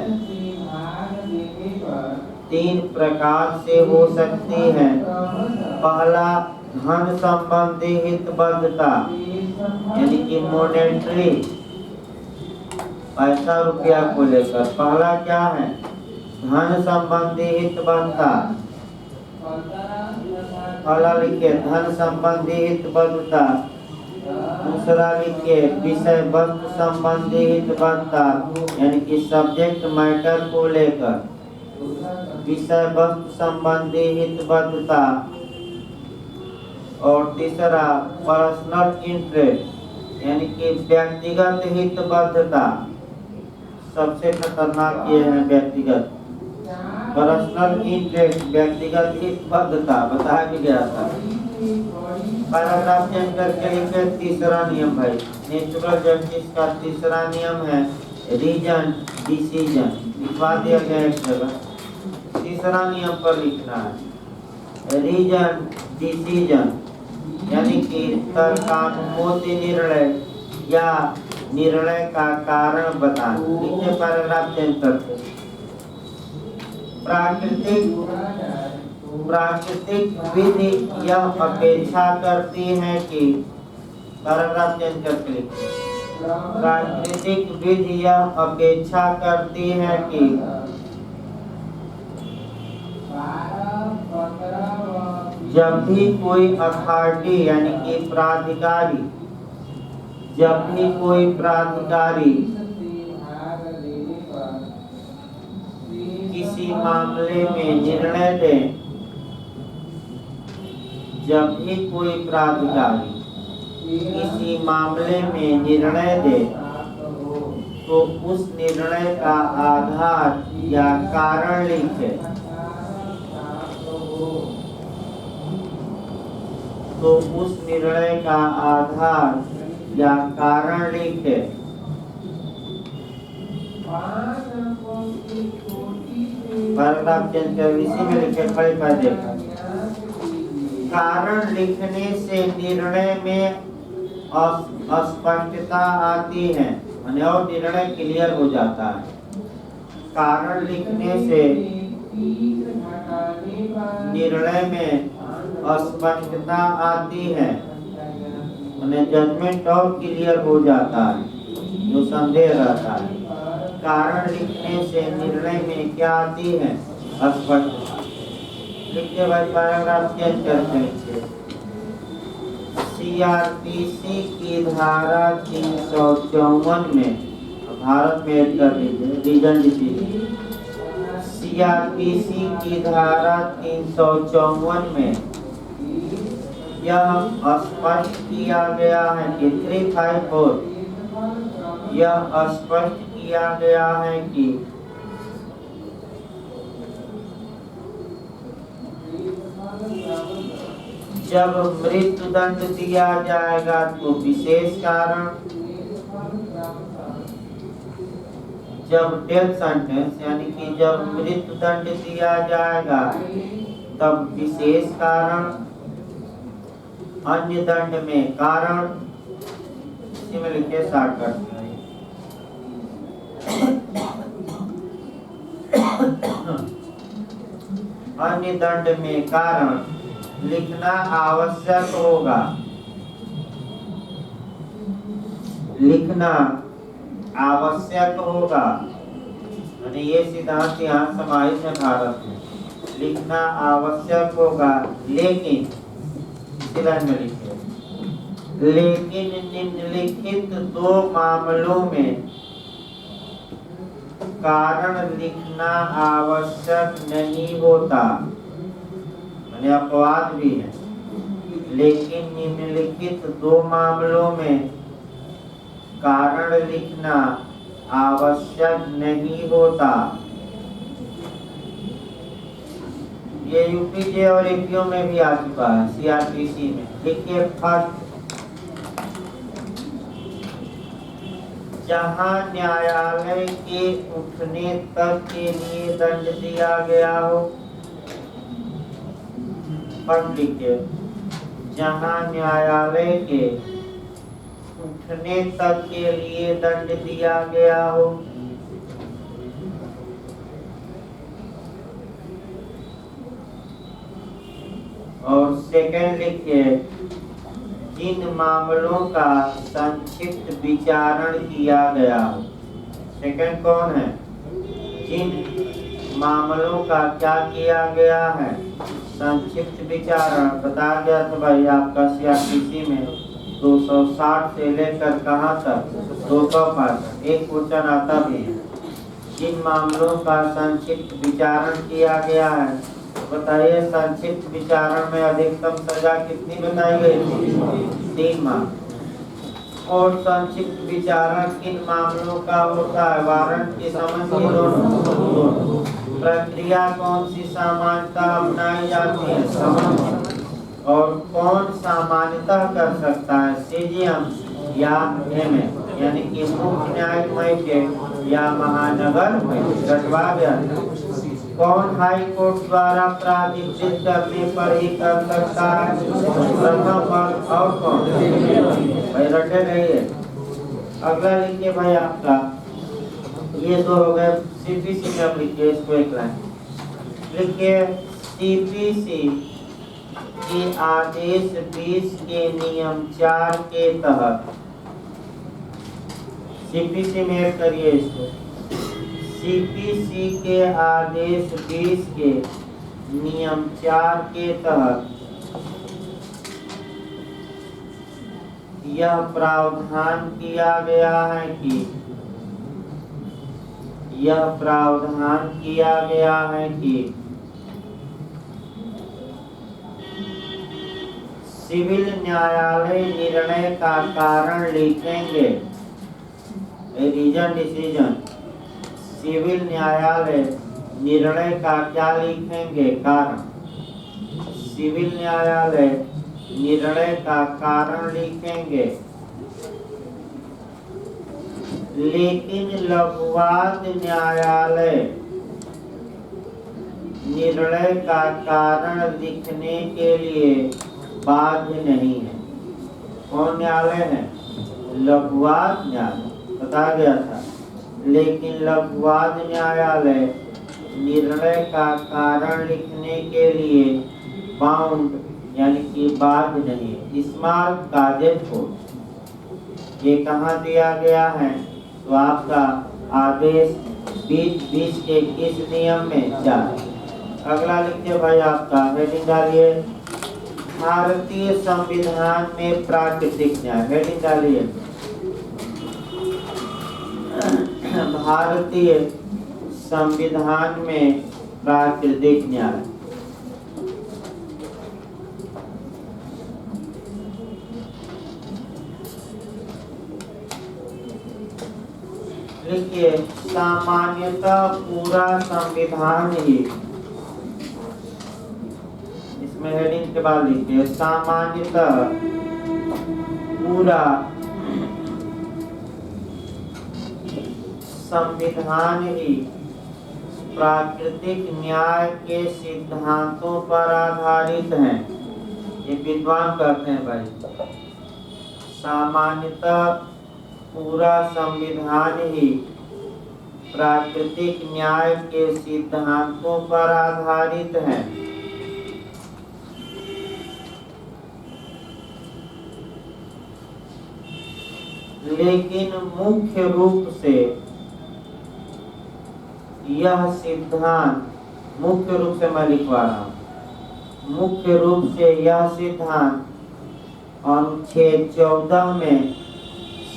3 प्रकार से हो सकती है। पहला, धन संबंधी हितबद्धता, यानी कि मॉनेटरी, पैसा रुपया को लेकर। पहला क्या है? धन संबंधी हितबद्धता। पहला लिखिए धन संबंधी हितबद्धता। दूसरा लिखिए विषय वस्तु संबंधी हितबद्धता, यानी कि सब्जेक्ट मैटर को लेकर विषय वस्तु संबंधी हितबद्धता। और तीसरा पर्सनल इंटरेस्ट, यानी कि व्यक्तिगत हितबद्धता। सबसे खतरनाक ये है व्यक्तिगत, पर्सनल इंटरेस्ट, व्यक्तिगत हितबद्धता, बताया भी गया था। पैराग्राफ चेंज करके लिखे तीसरा नियम भाई, नेचुरल जस्टिस का तीसरा नियम है रीजन डिसीजन, लिखवा दिया गया एक जगह। तीसरा नियम पर लिखना है रीजन डिसीजन, यानी कि तर्कानुमोद निर्णय या निर्णय का कारण बताना। लिखिए पैराग्राफ चेंज करके, प्राकृतिक विधि यह अपेक्षा करती है कि, पैराग्राफ चेंज करके लिखिए, प्राकृतिक विधि यह अपेक्षा करती है कि जब भी कोई अथॉरिटी, यानी कि प्राधिकारी, जब भी कोई प्राधिकारी किसी मामले में निर्णय दे, जब भी कोई प्राधिकारी किसी मामले में निर्णय दे, तो उस निर्णय का आधार या कारण लिखे। तो उस निर्णय का आधार या कारण लिखे। पैराग्राफ चेंज कर इसी में लिखे खड़े पैदे। कारण लिखने से निर्णय में अस्पष्टता आती है, और निर्णय क्लियर हो जाता है। कारण लिखने से निर्णय में अस्पष्टता आती है, जजमेंट और क्लियर हो जाता है, जो संदेह रहता है। कारण लिखने से निर्णय में क्या आती है? स्पष्टता। लिखिए भाई पैराग्राफ चेंज करते हैं। सीआरपीसी की धारा 354 में, भारत में ऐड कर लीजिए रीजन डिसीजन। सीआरपीसी की धारा 354 में यह स्पष्ट किया गया है कि 354, यह स्पष्ट किया गया है कि जब मृत्यु दंड दिया जाएगा तो विशेष कारण, जब डेथ सेंटेंस यानी कि जब मृत्यु दंड दिया जाएगा तब विशेष कारण, अन्य दंड में कारण, इसी में लिखिए शॉर्टकट। अन्य दंड में कारण लिखना आवश्यक होगा, लिखना आवश्यक होगा, यानी ये सिद्धांत यहाँ समाहित है भारत में। लिखना आवश्यक होगा, लेकिन में लिखे, लेकिन निम्नलिखित 2 मामलों में कारण लिखना आवश्यक नहीं होता, यानी अपवाद भी है। लेकिन निम्नलिखित दो मामलों में कारण लिखना आवश्यक नहीं होता। ये यूपीजे और एपीओ में भी आ चुका है, सीआरपीसी में। देखिए फर्स्ट, जहां न्यायालय के उठने तक के लिए दंड दिया गया हो। फर्स्ट लिखिए, जहां न्यायालय के उठने तक के लिए दंड दिया गया हो। और सेकंड लिखिए, जिन मामलों का संक्षिप्त विचारण किया गया हो। सेकंड कौन है? जिन मामलों का क्या किया गया है? संक्षिप्त विचारण। बता गया था भाई आपका सीआरपीसी में 260 से लेकर कहाँ तक 265 एक क्वेश्चन आता भी है। जिन मामलों का संक्षिप्त विचारण किया गया है, बताइए संक्षिप्त विचारण में अधिकतम सजा कितनी बताई गई थी? 3 माह। और संक्षिप्त विचारण किन मामलों का होता है? वारंट की समझ की दोनों। प्रक्रिया कौन सी सामान्यतः अपनाई जाती है? समझ। और कौन सामान्यतः कर सकता है? सीजीएम या एमए, यानी कि मुख्य न्यायिक मजिस्ट्रेट या महानगर रटवा गया। कौन हाई कोर्ट द्वारा प्राधिकृत करने पर ही कर सकता है? प्रथम वर्ग। और कौन? भाई रटे नहीं है। अगला लिखिए भाई आपका, ये दो हो गए सीपीसी में। अब लिखिए इसको एक लाइन लिखिए, सीपीसी के आदेश 20 के नियम 4 के तहत। सीपीसी में ऐड करिए इसको। सीपीसी के आदेश 20 के नियम 4 के तहत यह प्रावधान किया गया है कि सिविल न्यायालय निर्णय का कारण लिखेंगे। Reason decision. सिविल न्यायालय निर्णय का क्या लिखेंगे? कारण। सिविल न्यायालय निर्णय का कारण लिखेंगे, लेकिन लघुवाद न्यायालय निर्णय का कारण लिखने के लिए बाध्य नहीं है। कौन न्यायालय है? लघुवाद न्यायालय। बता गया था। लेकिन लघुवाद न्यायालय निर्णय का कारण लिखने के लिए बाउंड यानी कि बाध्य नहीं है। स्मार्ट गाजेट कोड ये कहाँ दिया गया है? तो आपका आदेश 20 के किस नियम में? 4। अगला लिखिए भाई आपका, हेडिंग डालिए, भारतीय संविधान में प्राकृतिक न्याय। हेडिंग डालिए, भारतीय संविधान में प्राकृतिक न्याय। लिखिए, सामान्यतः पूरा संविधान ही। इसमें हेडिंग के बाद लिखिए, सामान्यतः पूरा संविधान ही प्राकृतिक न्याय के सिद्धांतों पर आधारित है। ये विद्वान कहते हैं भाई। सामान्यतः पूरा संविधान ही प्राकृतिक न्याय के सिद्धांतों पर आधारित है। लेकिन मुख्य रूप से यह सिद्धांत, मुख्य रूप से मैं लिखवा रहा हूँ, मुख्य रूप से यह सिद्धांत अनुच्छेद 14 में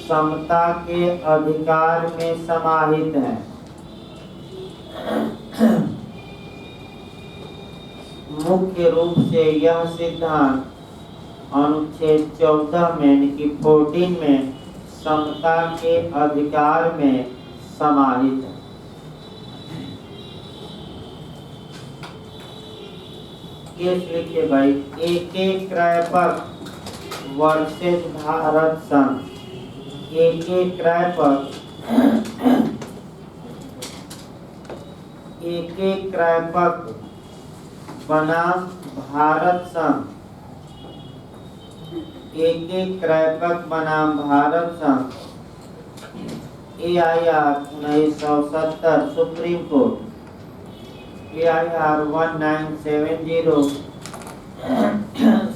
समता के अधिकार में समाहित है। मुख्य रूप से यह सिद्धांत अनुच्छेद 14 में यानी कि 14 में समता के अधिकार में समाहित है। केस लिखिए भाई, एक क्रयपत्र वर्सेस भारत संघ। एक क्रयपत्र बनाम भारत संघ। एक क्रयपत्र बनाम भारत संघ। AIR 1970 supreme court. AIR 1970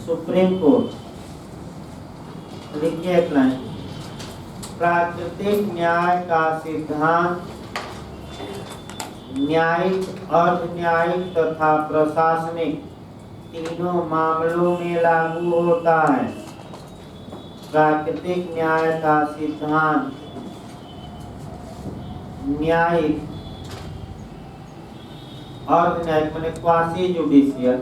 supreme court. लिखिए एक लाइन, प्राकृतिक न्याय का सिद्धांत न्यायिक, अर्ध न्यायिक तथा प्रशासनिक तीनों मामलों में लागू होता है। प्राकृतिक न्याय का सिद्धांत न्यायिक, अर्ध न्यायिक माने क्वासी जुडिशियल,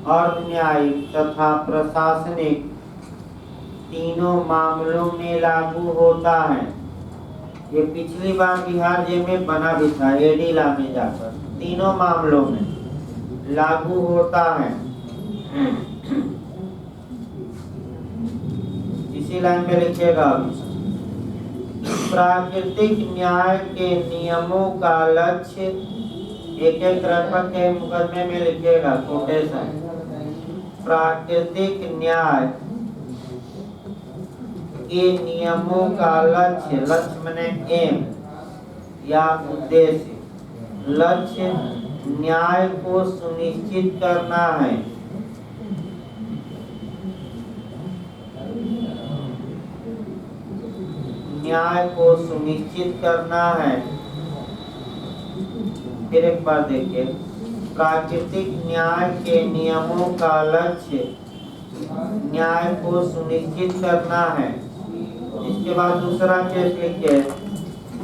अर्ध न्यायिक तथा प्रशासनिक तीनों मामलों में लागू होता है। ये पिछली बार बिहार जेल में बना भी था, एडीला में जाकर। तीनों मामलों में लागू होता है। इसी लाइन पे लिखिएगा, प्राकृतिक न्याय के नियमों का लक्ष्य, एक क्रयपत्र के मुकदमे में लिखिएगा कोटेशन, प्राकृतिक न्याय के नियमों का लक्ष्य, लक्ष्य माने एम या उद्देश्य, लक्ष्य न्याय को सुनिश्चित करना है। न्याय को सुनिश्चित करना है। फिर एक बार देखिए, प्राकृतिक न्याय के नियमों का लक्ष्य न्याय को सुनिश्चित करना है। इसके बाद दूसरा केस लिखिए,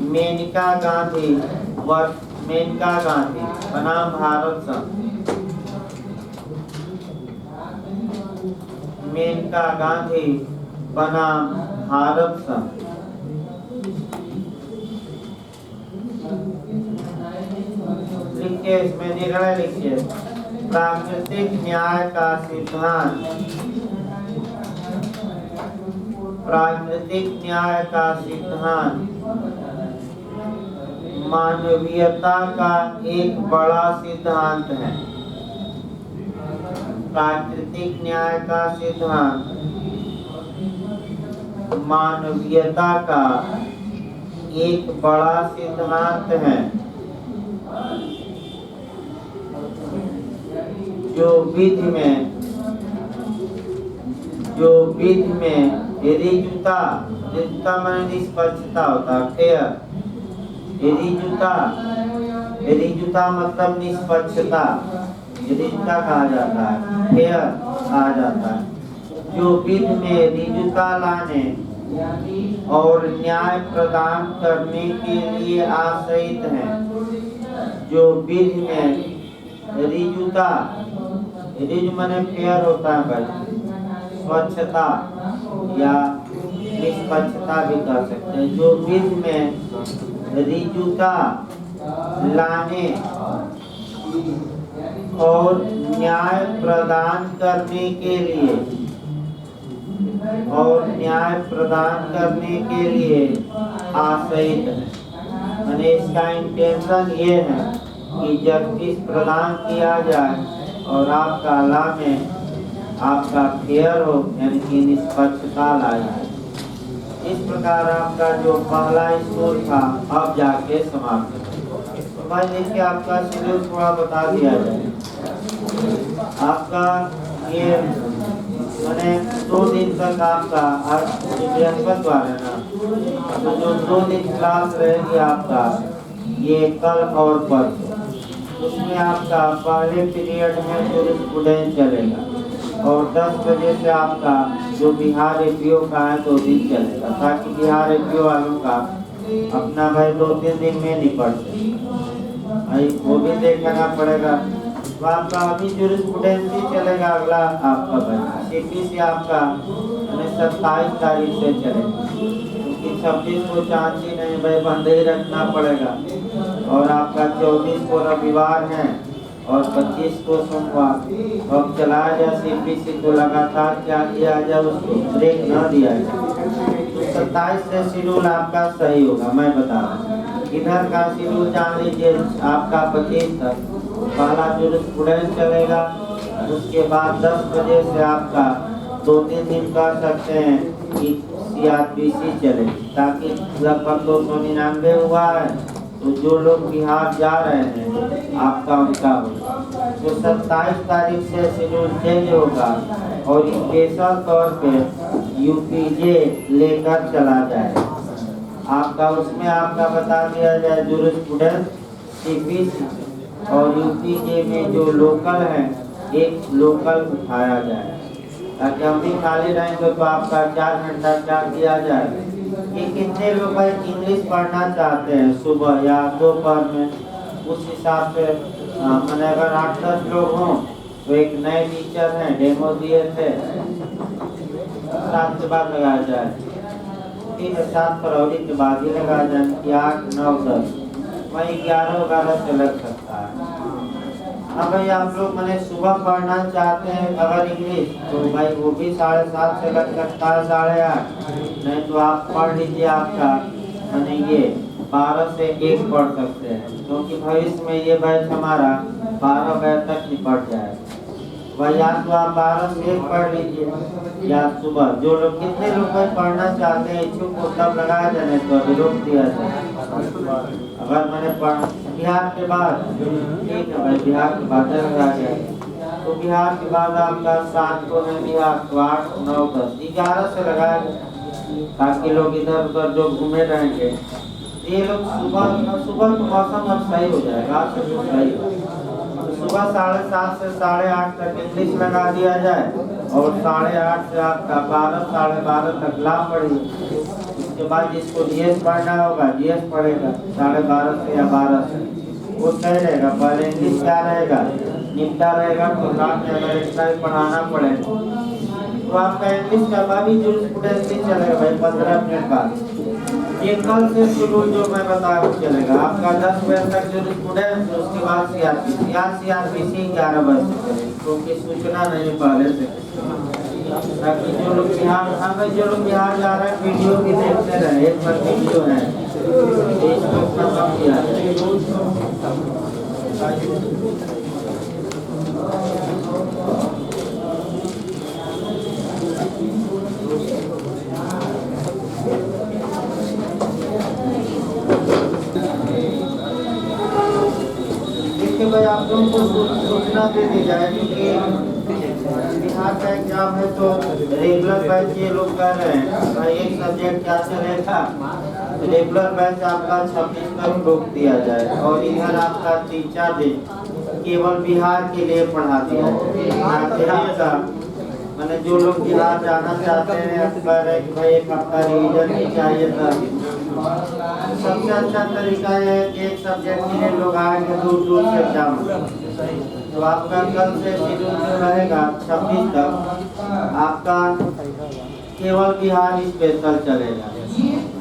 मेनका गांधी बनाम भारत संघ। मेनका गांधी बनाम भारत संघ। लिखिए, इसमें निर्णय लिखिए, प्राकृतिक न्याय का सिद्धांत, प्राकृतिक न्याय का सिद्धांत मानवीयता का एक बड़ा सिद्धांत है। प्राकृतिक न्याय का सिद्धांत मानवीयता का एक बड़ा सिद्धांत है, जो विधि में रिजुता माने निष्पक्षता होता है, फेयर। रिजुता मतलब निष्पक्षता, रिजुता कहा जाता है, फेयर कहा जाता है। जो विधि में रिजुता लाने और न्याय प्रदान करने के लिए आश्रित हैं। जो विधि में रिजुता, रिज माने फेयर होता है भाई, स्वच्छता या निष्पक्षता भी कह सकते हैं। जो विधि में रिजुता लाने और न्याय प्रदान करने के लिए आश्रित है। मैंने इसका इंटेंशन ये है कि जस्टिस प्रदान किया जाए और आपका लॉ में आपका फेयर हो, यानी कि निष्पक्षता लाई है। इस प्रकार आपका जो पहला स्कूल था अब जाके समाप्त है। तो भाई देखिए, आपका शेड्यूल थोड़ा बता दिया जाए। आपका ये मैंने 2 दिन तक आपका बृहस्पतिवार है ना, तो जो 2 दिन क्लास रहेगी आपका ये कल और परसों, उसमें आपका पहले पीरियड में जुरिस्प्रूडेंस चलेगा और 10 बजे से आपका जो बिहार एपीओ का है 2 दिन चलेगा, ताकि बिहार एपीओ वालों का अपना भाई 2-3 दिन में निपट जाए। वो भी देखना पड़ेगा तो आपका अभी जूरिस्प्रूडेंसी चलेगा अगला आपका बैच। सीपीसी आपका 27 तारीख से चलेगा, क्योंकि 26 को चांस ही नहीं भाई, बंद ही रखना पड़ेगा। और आपका 24 को रविवार है और 25 को सोमवार। तो अब चलाया जाए सीपीसी को, लगातार क्या किया जाए, उसको ब्रेक न दिया जाए। तो 27 से शेड्यूल आपका सही होगा, मैं बता रहा हूँ। इधर का शेड्यूल जान लीजिए आपका 25 तक पहला जूरिस्प्रूडेंस चलेगा, उसके बाद 10 बजे से आपका 2-3 दिन कर सकते हैं कि सीआरपीसी चले, ताकि लगभग 299 हुआ है। तो जो लोग बिहार जा रहे हैं आपका उनका होगा। तो 27 तारीख से शेड्यूल चेंज होगा और स्पेशल तौर पे यूपीजे लेकर चला जाए आपका। उसमें आपका बता दिया जाए जूरिस्प्रूडेंस, सीपीसी और यूपीजे में जो लोकल है एक लोकल उठाया जाए, ताकि हम भी खाली रहेंगे तो आपका 4 घंटा क्या किया जाए। कि कितने लोग भाई इंग्लिश पढ़ना चाहते हैं सुबह या दोपहर में, उस हिसाब से मैंने अगर 8-10 लोग हों तो एक नए टीचर हैं डेमो दिए थे, 7 के बाद लगाया जाए, 7 फरवरी के बाद ही लगाया जाए कि 8, 9, 10 वही 11 से लग सकता है। अब भाई आप लोग मैंने सुबह पढ़ना चाहते हैं अगर इंग्लिश, तो भाई वो भी 7:30 से लग सकता है 8:30। नहीं तो आप पढ़ लीजिए आपका मैंने ये 12 से 1 पढ़ सकते हैं, क्योंकि भविष्य में ये बैच हमारा 12 बजे तक ही पढ़ जाए। वह या तो आप 12 से 1 पढ़ लीजिए या सुबह, जो लोग कितने लोग पढ़ना चाहते हैं इच्छुक को तब लगाया जाए, तो अभी रोक दिया जाए। अगर मैंने बिहार के बाद, ठीक है भाई, बिहार के बाद लगा जाए, तो बिहार के बाद आपका 7 को है बिहार, तो 8, 9, 10, 11 से लगाया, ताकि लोग इधर उधर जो घूमे रहेंगे ये लोग सुबह तो मौसम अब सही हो जाएगा, आज से तो सही होगा। सुबह 7:30 से 8:30 तक इंग्लिश लगा दिया जाए और 8:30 से आपका 12, 12:30 तक ला पढ़ी। उसके बाद जिसको जीएस पढ़ना होगा जीएस पढ़ेगा 12:30 से या 12 से, वो सही रहेगा। पहले इंग्लिश क्या रहेगा निपटा रहेगा, तो रात में अगर एक्स्ट्रा पढ़ाना पड़ेगा तो आपका इंग्लिश का भी जूरिस्प्रूडेंसी चलेगा भाई 15 मिनट बाद। ये कल से शेड्यूल जो मैं बता रहा हूँ चलेगा आपका 10 बजे तक जूरिस्प्रूडेंस, उसके बाद सीआरपीसी 11 बजे से चलेगी, क्योंकि सूचना नहीं पहले से, ताकि जो लोग बिहार, हाँ भाई जो लोग बिहार जा रहे हैं वीडियो भी देखते रहे, एक पर वीडियो है इसको खत्म किया भाई। आप लोगों को सूचना दे दी जाए, क्योंकि बिहार का एग्जाम है तो रेगुलर बैच ये लोग कर रहे हैं भाई, एक सब्जेक्ट क्या चलेगा, रेगुलर बैच आपका 26 तक रोक दिया जाए और इधर आपका 3-4 दिन केवल बिहार के लिए पढ़ा दिया जाए। मैंने जो लोग बिहार जाना चाहते हैं कह रहे कि भाई 1 हफ्ता रिवीजन ही चाहिए था, सबसे अच्छा तरीका है कि एक सब्जेक्ट के लिए लोग आएंगे दूर से एग्जाम। तो आपका कल से शेड्यूल जो रहेगा 26 तक आपका केवल बिहार स्पेशल चलेगा,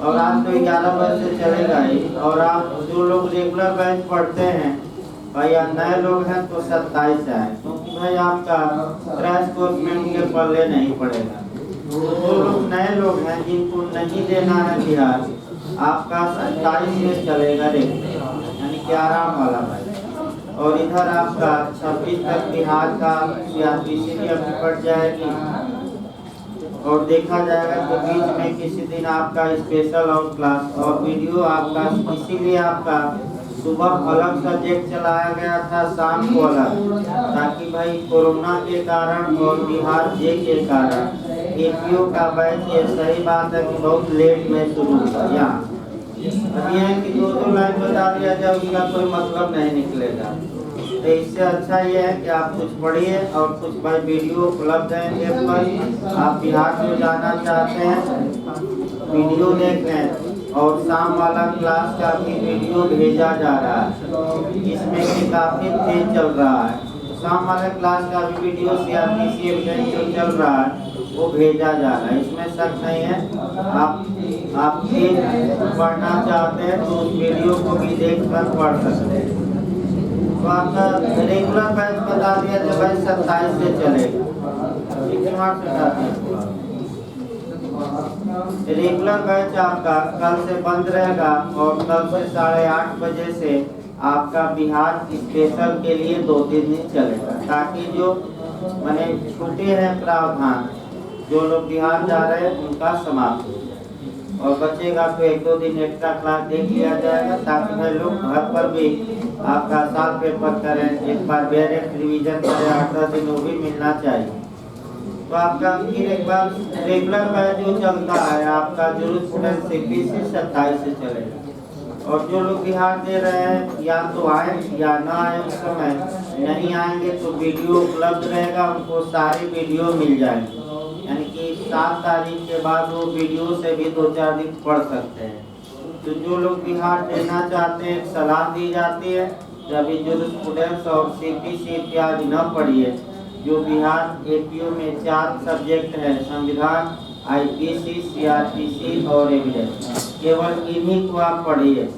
और आज तो 11 बजे से चलेगा ही। और आप जो लोग रेगुलर बैच पढ़ते हैं भाई, नए लोग हैं तो 27 से आए, क्योंकि भाई आपका क्रैश कोर्स में उनके पल्ले नहीं पड़ेगा। जो लोग नए लोग हैं जिनको नहीं देना है बिहार, आपका 27 में चलेगा रेगुलर, यानी कि आराम वाला बैच। और इधर आपका 26 तक बिहार का सीआरपीसी भी अभी पड़ जाएगी और देखा जाएगा कि बीच में किसी दिन आपका स्पेशल और क्लास और वीडियो आपका, इसीलिए आपका सुबह अलग सब्जेक्ट चलाया गया था, शाम को अलग, ताकि भाई कोरोना के कारण और बिहार जे के कारण एपीओ का बैच, ये सही बात है कि बहुत लेट में शुरू हुआ। यहाँ अब ये है कि 2-2 लाइन बता दिया जाए, उसका कोई मतलब नहीं निकलेगा। तो इससे अच्छा ये है कि आप कुछ पढ़िए और कुछ भाई वीडियो उपलब्ध है ऐप पर, आप बिहार में जाना चाहते हैं वीडियो देख लें। और शाम वाला क्लास का भी वीडियो भेजा जा रहा है, जिसमें कि काफ़ी तेज चल रहा है, शाम वाले क्लास का भी वीडियो CRPC एविडेंस जो चल रहा है वो भेजा जा रहा है, इसमें शक नहीं है। आप तेज पढ़ना चाहते हैं तो उस वीडियो को भी देख कर पढ़ सकते हैं। तो आपका रेगुलर बैच बता दिया जब भाई 27 से चलेगा। रेगुलर बैच आपका कल से बंद रहेगा और कल से 8:30 बजे से आपका बिहार स्पेशल के लिए 2-3 दिन चलेगा, ताकि जो माने छूटे हैं प्रावधान, जो लोग बिहार जा रहे हैं उनका समाप्त हो और बचेगा तो 1-2 दिन एक्स्ट्रा क्लास देख लिया जाएगा, ताकि भाई लोग घर पर भी आपका साल पेपर करें, एक बार डायरेक्ट रिवीजन करें, 8-10 दिन वो भी मिलना चाहिए। तो आपका फिर एक बार रेगुलर बैच जो चलता है आपका जरूर स्टूडेंट CPC से 27 से चलेगा। और जो लोग बिहार दे रहे हैं या तो आए या ना आए, उस समय नहीं आएंगे तो वीडियो उपलब्ध रहेगा, उनको सारी वीडियो मिल जाएंगे, यानी कि 7 तारीख के बाद वो वीडियो से भी 2-4 दिन पढ़ सकते हैं। तो जो लोग बिहार देना चाहते हैं सलाह दी जाती है कि अभी जो स्टूडेंट्स और CPC इत्यादि न पढ़िए, जो बिहार APU में 4 सब्जेक्ट है, संविधान, IPC, CRPC और एविडेंस, केवल इन्हीं को आप पढ़िए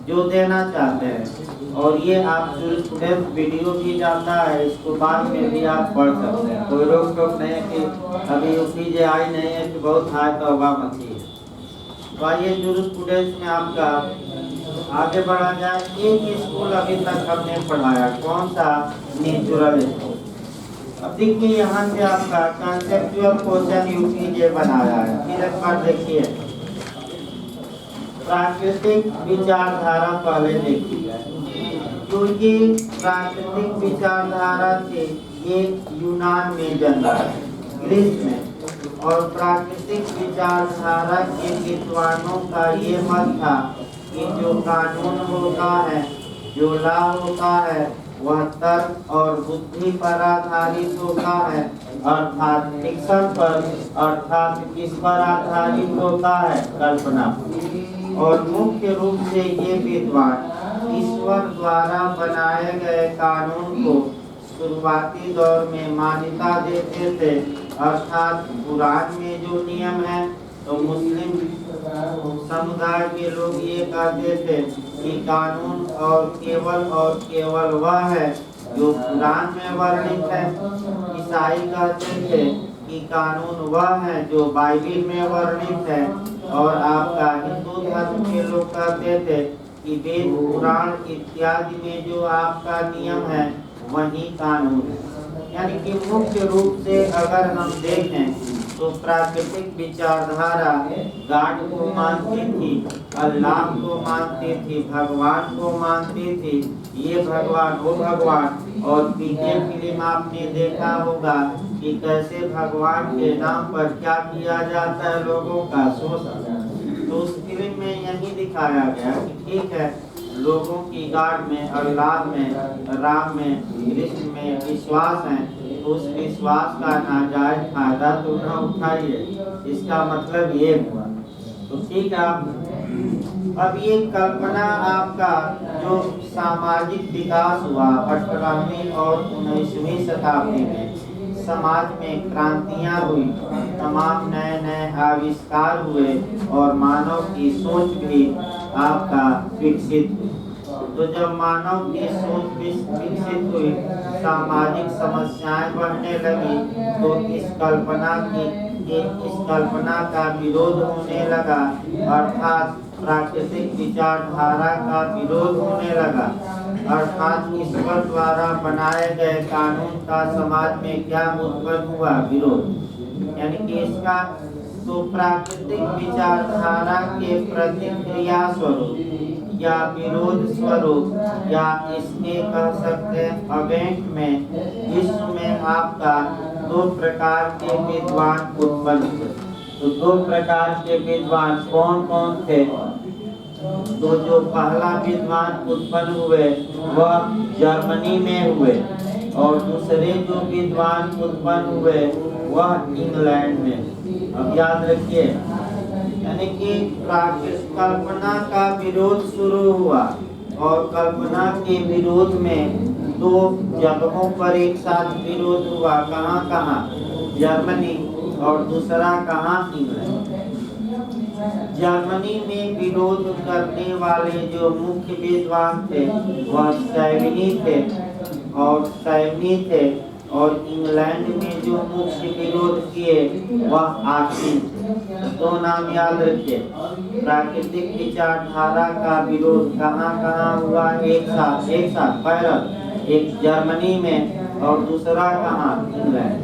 जो देना चाहते हैं। और ये आप जो स्टूडेंट वीडियो भी जाता है इसको बाद में भी आप पढ़ सकते हैं, कोई रोक टोक नहीं है कि अभी UPJ आई नहीं है कि बहुत हाई तौबा मची है। तो आइए जो स्टूडेंट्स में आपका आगे बढ़ा जाए। एक स्कूल अभी तक हमने पढ़ाया, कौन सा? Natural school. अब देखिए यहाँ से आपका कंसेप्चुअल क्वेश्चन UPJ बनाया है। फिर एक बार देखिए, प्राकृतिक विचारधारा पहले देखिए, क्योंकि प्राकृतिक विचारधारा से ये यूनान में जन्मा, ग्रीस में, और प्राकृतिक विचारधारा के विद्वानों का ये मत था कि जो कानून होता है, जो लॉ होता है, वह तर्क और बुद्धि पर आधारित होता है, अर्थात फिक्शन पर, अर्थात किस पर आधारित होता है? कल्पना। और मुख्य रूप से ये विद्वान ईश्वर द्वारा बनाए गए कानून को शुरुआती दौर में मान्यता देते थे, अर्थात कुरान में जो नियम है तो मुस्लिम समुदाय के लोग ये कहते थे कि कानून और केवल वह है जो कुरान में वर्णित है। ईसाई कहते थे कि कानून वह है जो बाइबिल में वर्णित है, और आपका हिंदू धर्म के लोग कहते थे कि वेद, पुराण इत्यादि में जो आपका नियम है वही कानून है। यानी कि मुख्य रूप से अगर हम देखें तो प्राकृतिक विचारधारा गॉड को मानती थी, अल्लाह को मानती थी, भगवान को मानती थी, ये भगवान वो भगवान। और पीछे फिल्म आपने देखा होगा कि कैसे भगवान के नाम पर क्या किया जाता है, लोगों का शोषण। तो उस फिल्म में यही दिखाया गया कि ठीक है, लोगों की गॉड में, अल्लाह में, राम में, कृष्ण में विश्वास है, उस विश्वास का नाजायज फायदा तो न उठाइए, इसका मतलब ये हुआ। तो ठीक है, अब ये कल्पना आपका जो सामाजिक विकास हुआ 18वीं और 19वीं शताब्दी में, समाज में क्रांतियां हुई, तमाम नए नए आविष्कार हुए और मानव की सोच भी आपका विकसित हुई। तो जब मानव की सोच विकसित हुई, सामाजिक समस्याएं बढ़ने लगी, तो इस कल्पना का विरोध होने लगा, अर्थात प्राकृतिक विचारधारा का विरोध होने लगा, अर्थात ईश्वर द्वारा बनाए गए कानून का समाज में क्या उत्पन्न हुआ? विरोध। यानी कि इसका तो प्राकृतिक विचारधारा के प्रतिक्रिया स्वरूप या विरोध स्वरूप या इसके कह सकते हैं अगेंस्ट में विश्व में आपका 2 प्रकार के विद्वान उत्पन्न हुए। तो 2 प्रकार के विद्वान कौन कौन थे? तो जो पहला विद्वान उत्पन्न हुए वह जर्मनी में हुए, और दूसरे जो विद्वान उत्पन्न हुए वह इंग्लैंड में। अब याद रखिए, यानी कि प्राकृतिक कल्पना का विरोध शुरू हुआ और कल्पना के विरोध में दो जगहों पर एक साथ विरोध हुआ। कहाँ कहाँ? जर्मनी और दूसरा कहाँ? इंग्लैंड। जर्मनी में विरोध करने वाले जो मुख्य विद्वान थे वह सैविनी थे और इंग्लैंड में जो मुख्य विरोध किए वह ऑस्टिन थे। दो नाम याद रखिए। प्राकृतिक विचारधारा का विरोध कहाँ कहाँ हुआ? एक साथ पैरल, एक जर्मनी में और दूसरा कहाँ? इंग्लैंड।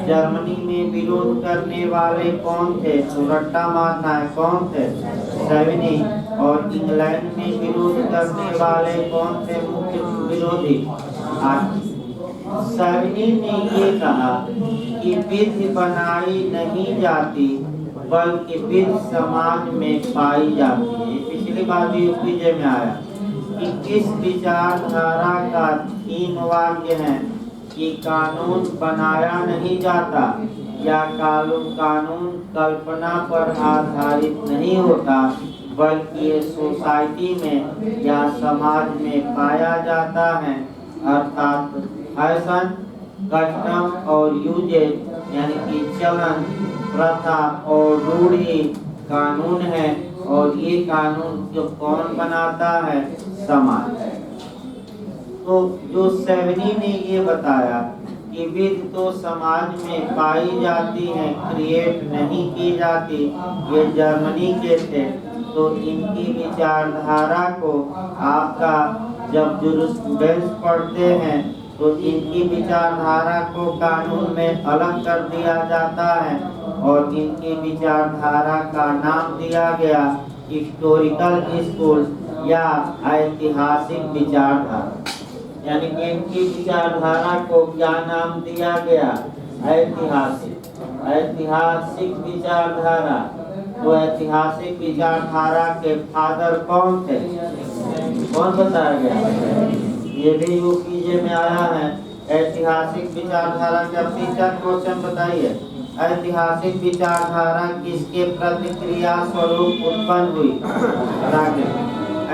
जर्मनी में विरोध करने वाले कौन थे? तो रट्टा मारना है, कौन थे? सैविनी। और इंग्लैंड में विरोध करने वाले कौन थे मुख्य विरोधी? सैविनी ने ये कहा कि विधि बनाई नहीं जाती बल्कि विधि समाज में पाई जाती है। पिछली बार भी विजय में आया कि किस विचारधारा का थीम वाक्य है कि कानून बनाया नहीं जाता या कानून कल्पना पर आधारित नहीं होता बल्कि ये सोसाइटी में या समाज में पाया जाता है। अर्थात फैशन, कस्टम और यूजेज यानी कि चलन, प्रथा और रूढ़ी कानून है और ये कानून जो कौन बनाता है? समाज। तो जो सैविनी ने ये बताया कि विधि तो समाज में पाई जाती है, क्रिएट नहीं की जाती, ये जर्मनी के थे। तो इनकी विचारधारा को आपका जब जुरिस्प्रूडेंस पढ़ते हैं तो इनकी विचारधारा को कानून में अलग कर दिया जाता है और इनकी विचारधारा का नाम दिया गया हिस्टोरिकल स्कूल या ऐतिहासिक विचारधारा। यानी कि इनकी विचारधारा को क्या नाम दिया गया? ऐतिहासिक विचारधारा। तो ऐतिहासिक विचारधारा के फादर कौन थे? कौन बताया गया? ये भी यूपीजे में आया है। ऐतिहासिक विचारधारा का फीचर क्वेश्चन बताइए। ऐतिहासिक विचारधारा किसके प्रतिक्रिया स्वरूप उत्पन्न हुई?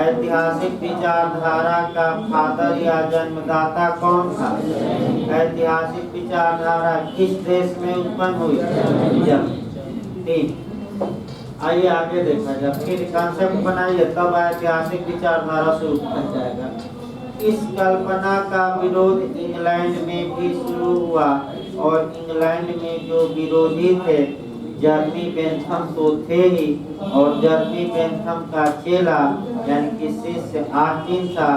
ऐतिहासिक विचारधारा का फादर या जन्मदाता कौन था? ऐतिहासिक विचारधारा किस देश में उत्पन्न हुई? आइए आगे देखा जाए। फिर कॉन्सेप्ट बनाइए, तब ऐतिहासिक विचारधारा शुरू किया जाएगा। इस कल्पना का विरोध इंग्लैंड में भी शुरू हुआ और इंग्लैंड में जो विरोधी थे जर्मी बेंथम तो थे ही, और जर्मी बेंथम का चेला यानी कि शिष्य ऑस्टिन था।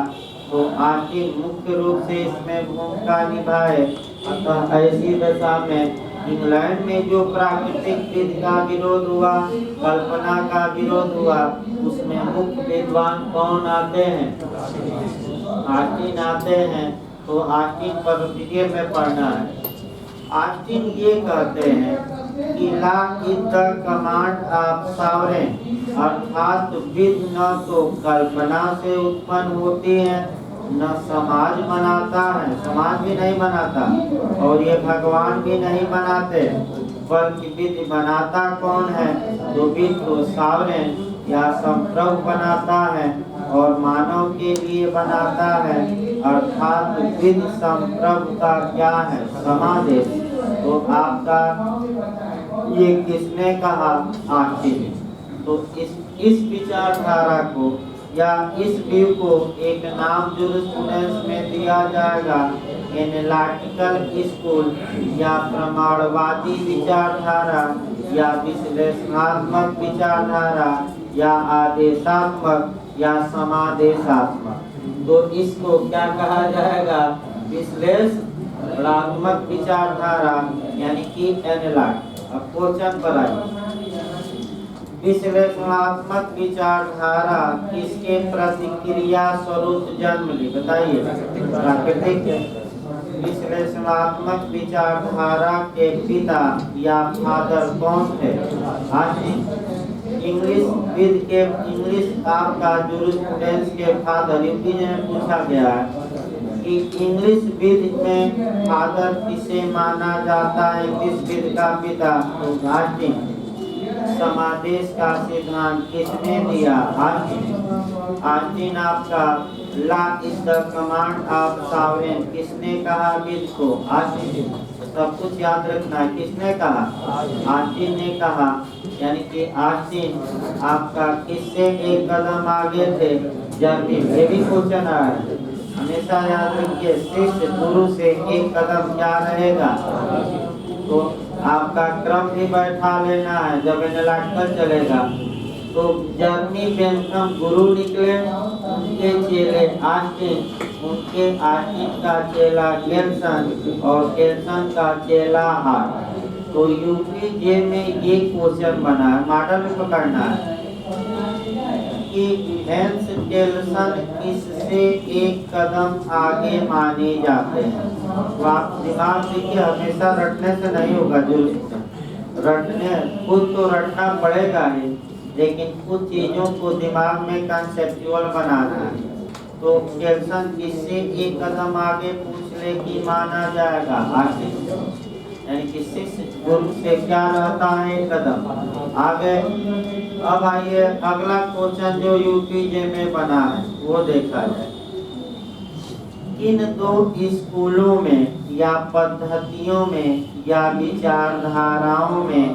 तो ऑस्टिन मुख्य रूप से इसमें भूमिका निभाए। अतः ऐसी दशा में इंग्लैंड में जो प्राकृतिक विधि का विरोध हुआ, कल्पना का विरोध हुआ, उसमें मुख्य विद्वान कौन आते हैं? ऑस्टिन आते हैं। तो ऑस्टिन पर डिटेल में पढ़ना है। ऑस्टिन ये कहते हैं कि law is the command of sovereign, अर्थात विधि न तो कल्पना से उत्पन्न होती है न समाज बनाता है, समाज भी नहीं बनाता और ये भगवान भी नहीं बनाते, बल्कि विधि बनाता कौन है? तो विधि तो सॉवरेन या संप्रभु बनाता है और मानव के लिए बनाता है। अर्थात विधि संप्रभु का क्या है? समादेश। तो आपका ये किसने कहा? ऑस्टिन। तो इस विचारधारा को या इस व्यू को एक नाम जुरिस्प्रूडेंस में दिया जाएगा एनालिटिकल स्कूल या प्रमाणवादी विचारधारा या विश्लेषणात्मक विचारधारा या आदेशात्मक या समादेशात्मक। तो इसको क्या कहा जाएगा? विश्लेषणात्मक विचारधारा यानी कि एनालिटिक। अब क्वेश्चन पर आइए। विश्लेषणात्मक विचारधारा किसके प्रतिक्रिया स्वरूप जन्म ली? बताइए। प्राकृतिक। विश्लेषणात्मक विचारधारा के पिता या फादर कौन थे? ऑस्टिन। इंग्लिश आपका जुरिस्प्रूडेंस के फादर यूपीजे में पूछा गया है कि इंग्लिश विधि में फादर किसे माना जाता है? किस विधि का पिता? तो ऑस्टिन। समादेश का सिद्धांत किसने दिया? ऑस्टिन आपका law is the command of sovereign किसने कहा विद को? ऑस्टिन। सब कुछ याद रखना है, किसने कहा? ऑस्टिन ने कहा। यानी कि ऑस्टिन आपका किससे एक कदम आगे थे? जर्मनी। ये भी क्वेश्चन आया है, हमेशा याद रखिए, शिष्य गुरु से एक कदम क्या रहेगा? तो आपका क्रम भी बैठा लेना है, जब एनालिटिकल चलेगा। तो जर्मनी बेंथम गुरु निकले, उनके चेले ऑस्टिन, उनके ऑस्टिन का चेला केल्सन और केल्सन का चेला हार्ट। तो यूपीजे में ये क्वेश्चन बना है, मॉडल में पकड़ना है कि हेंस केल्सन किससे एक कदम आगे माने जाते हैं। तो आप दिमाग देखिए, हमेशा रटने से नहीं होगा, जो रटने खुद तो रटना पड़ेगा ही, लेकिन कुछ चीजों को दिमाग में कंसेप्चुअल बनाना है। तो केल्सन किससे एक कदम आगे पूछ ले कि माना जाएगा? ऑस्टिन। यानी कि शिष्य गुरु से क्या रहता है? एक कदम आगे। अब आइए अगला क्वेश्चन जो यूपीजे में बना है वो देखा जाए। किन दो स्कूलों में या पद्धतियों में या विचारधाराओं में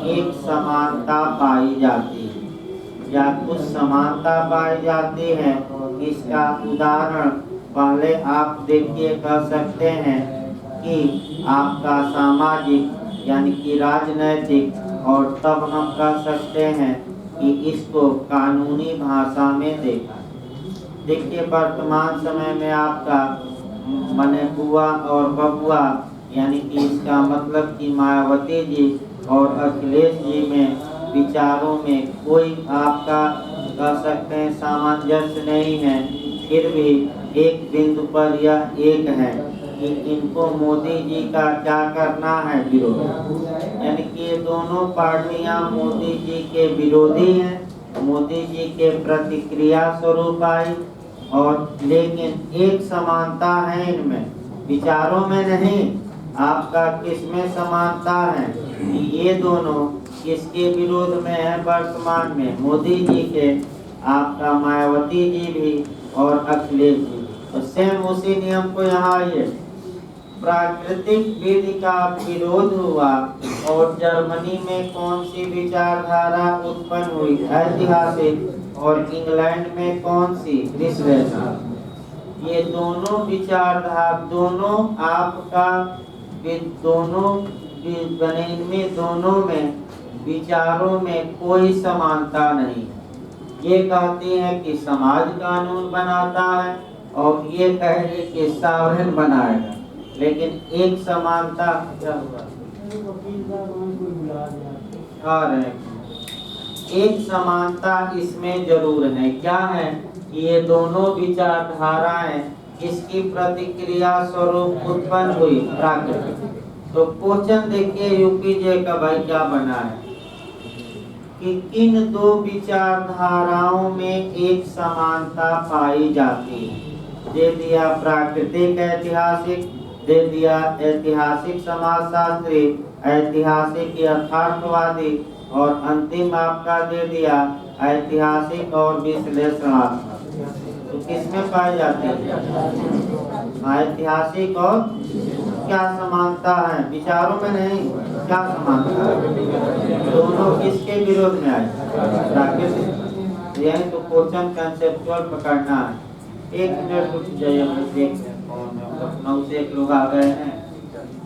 एक समानता पाई जाती है या कुछ समानता पाई जाती है? इसका उदाहरण पहले आप देखिए, कह सकते हैं कि आपका सामाजिक यानी कि राजनैतिक, और तब हम कह सकते हैं कि इसको कानूनी भाषा में देखा। देखिए वर्तमान समय में आपका मने बुआ और बबुआ, यानी कि इसका मतलब कि मायावती जी और अखिलेश जी में विचारों में कोई आपका कह सकते हैं सामंजस्य नहीं है, फिर भी एक बिंदु पर यह एक है कि इनको मोदी जी का क्या करना है? विरोध। यानी कि ये दोनों पार्टियां मोदी जी के विरोधी हैं, मोदी जी के प्रतिक्रिया स्वरूप आई, और लेकिन एक समानता है इनमें, विचारों में नहीं। आपका किसमें समानता है? ये दोनों किसके विरोध में है वर्तमान में? मोदी जी के, आपका मायावती जी भी और अखिलेश जी। तो सेम उसी नियम को यहाँ ये प्राकृतिक विधि का विरोध हुआ, और जर्मनी में कौन सी विचारधारा उत्पन्न हुई? ऐतिहासिक। और इंग्लैंड में कौन सी? रिसलेशन। ये दोनों विचारधारा, दोनों आपका दोनों इनमें दोनों में विचारों में कोई समानता नहीं है। ये कहती है कि समाज कानून बनाता है, और ये कह रही कि सॉवरेन बनाएगा, लेकिन एक समानता क्या हुआ? आ रहे एक समानता इसमें जरूर है। क्या है? ये दोनों विचारधाराएं इसकी प्रतिक्रिया स्वरूप उत्पन्न हुई, प्राकृतिक। तो क्वेश्चन देखिए यूपीजे का भाई क्या बना है कि किन दो विचारधाराओं में एक समानता पाई जाती है? दे दिया प्राकृतिक ऐतिहासिक, दे दिया ऐतिहासिक समाजशास्त्री, ऐतिहासिक यथार्थवादी, और अंतिम आपका दे दिया ऐतिहासिक और विश्लेषणात्मक। तो किसमें पाई जाती है? ऐतिहासिक। और क्या समानता है? विचारों में नहीं, क्या समानता है? दोनों किसके विरोध में आए? प्राकृतिक। यही तो क्वेश्चन कंसेप्चुअल पकड़ना है। एक मिनट रुक जाइए, हम देखते हैं कौन है। लखनऊ से एक लोग आ गए हैं,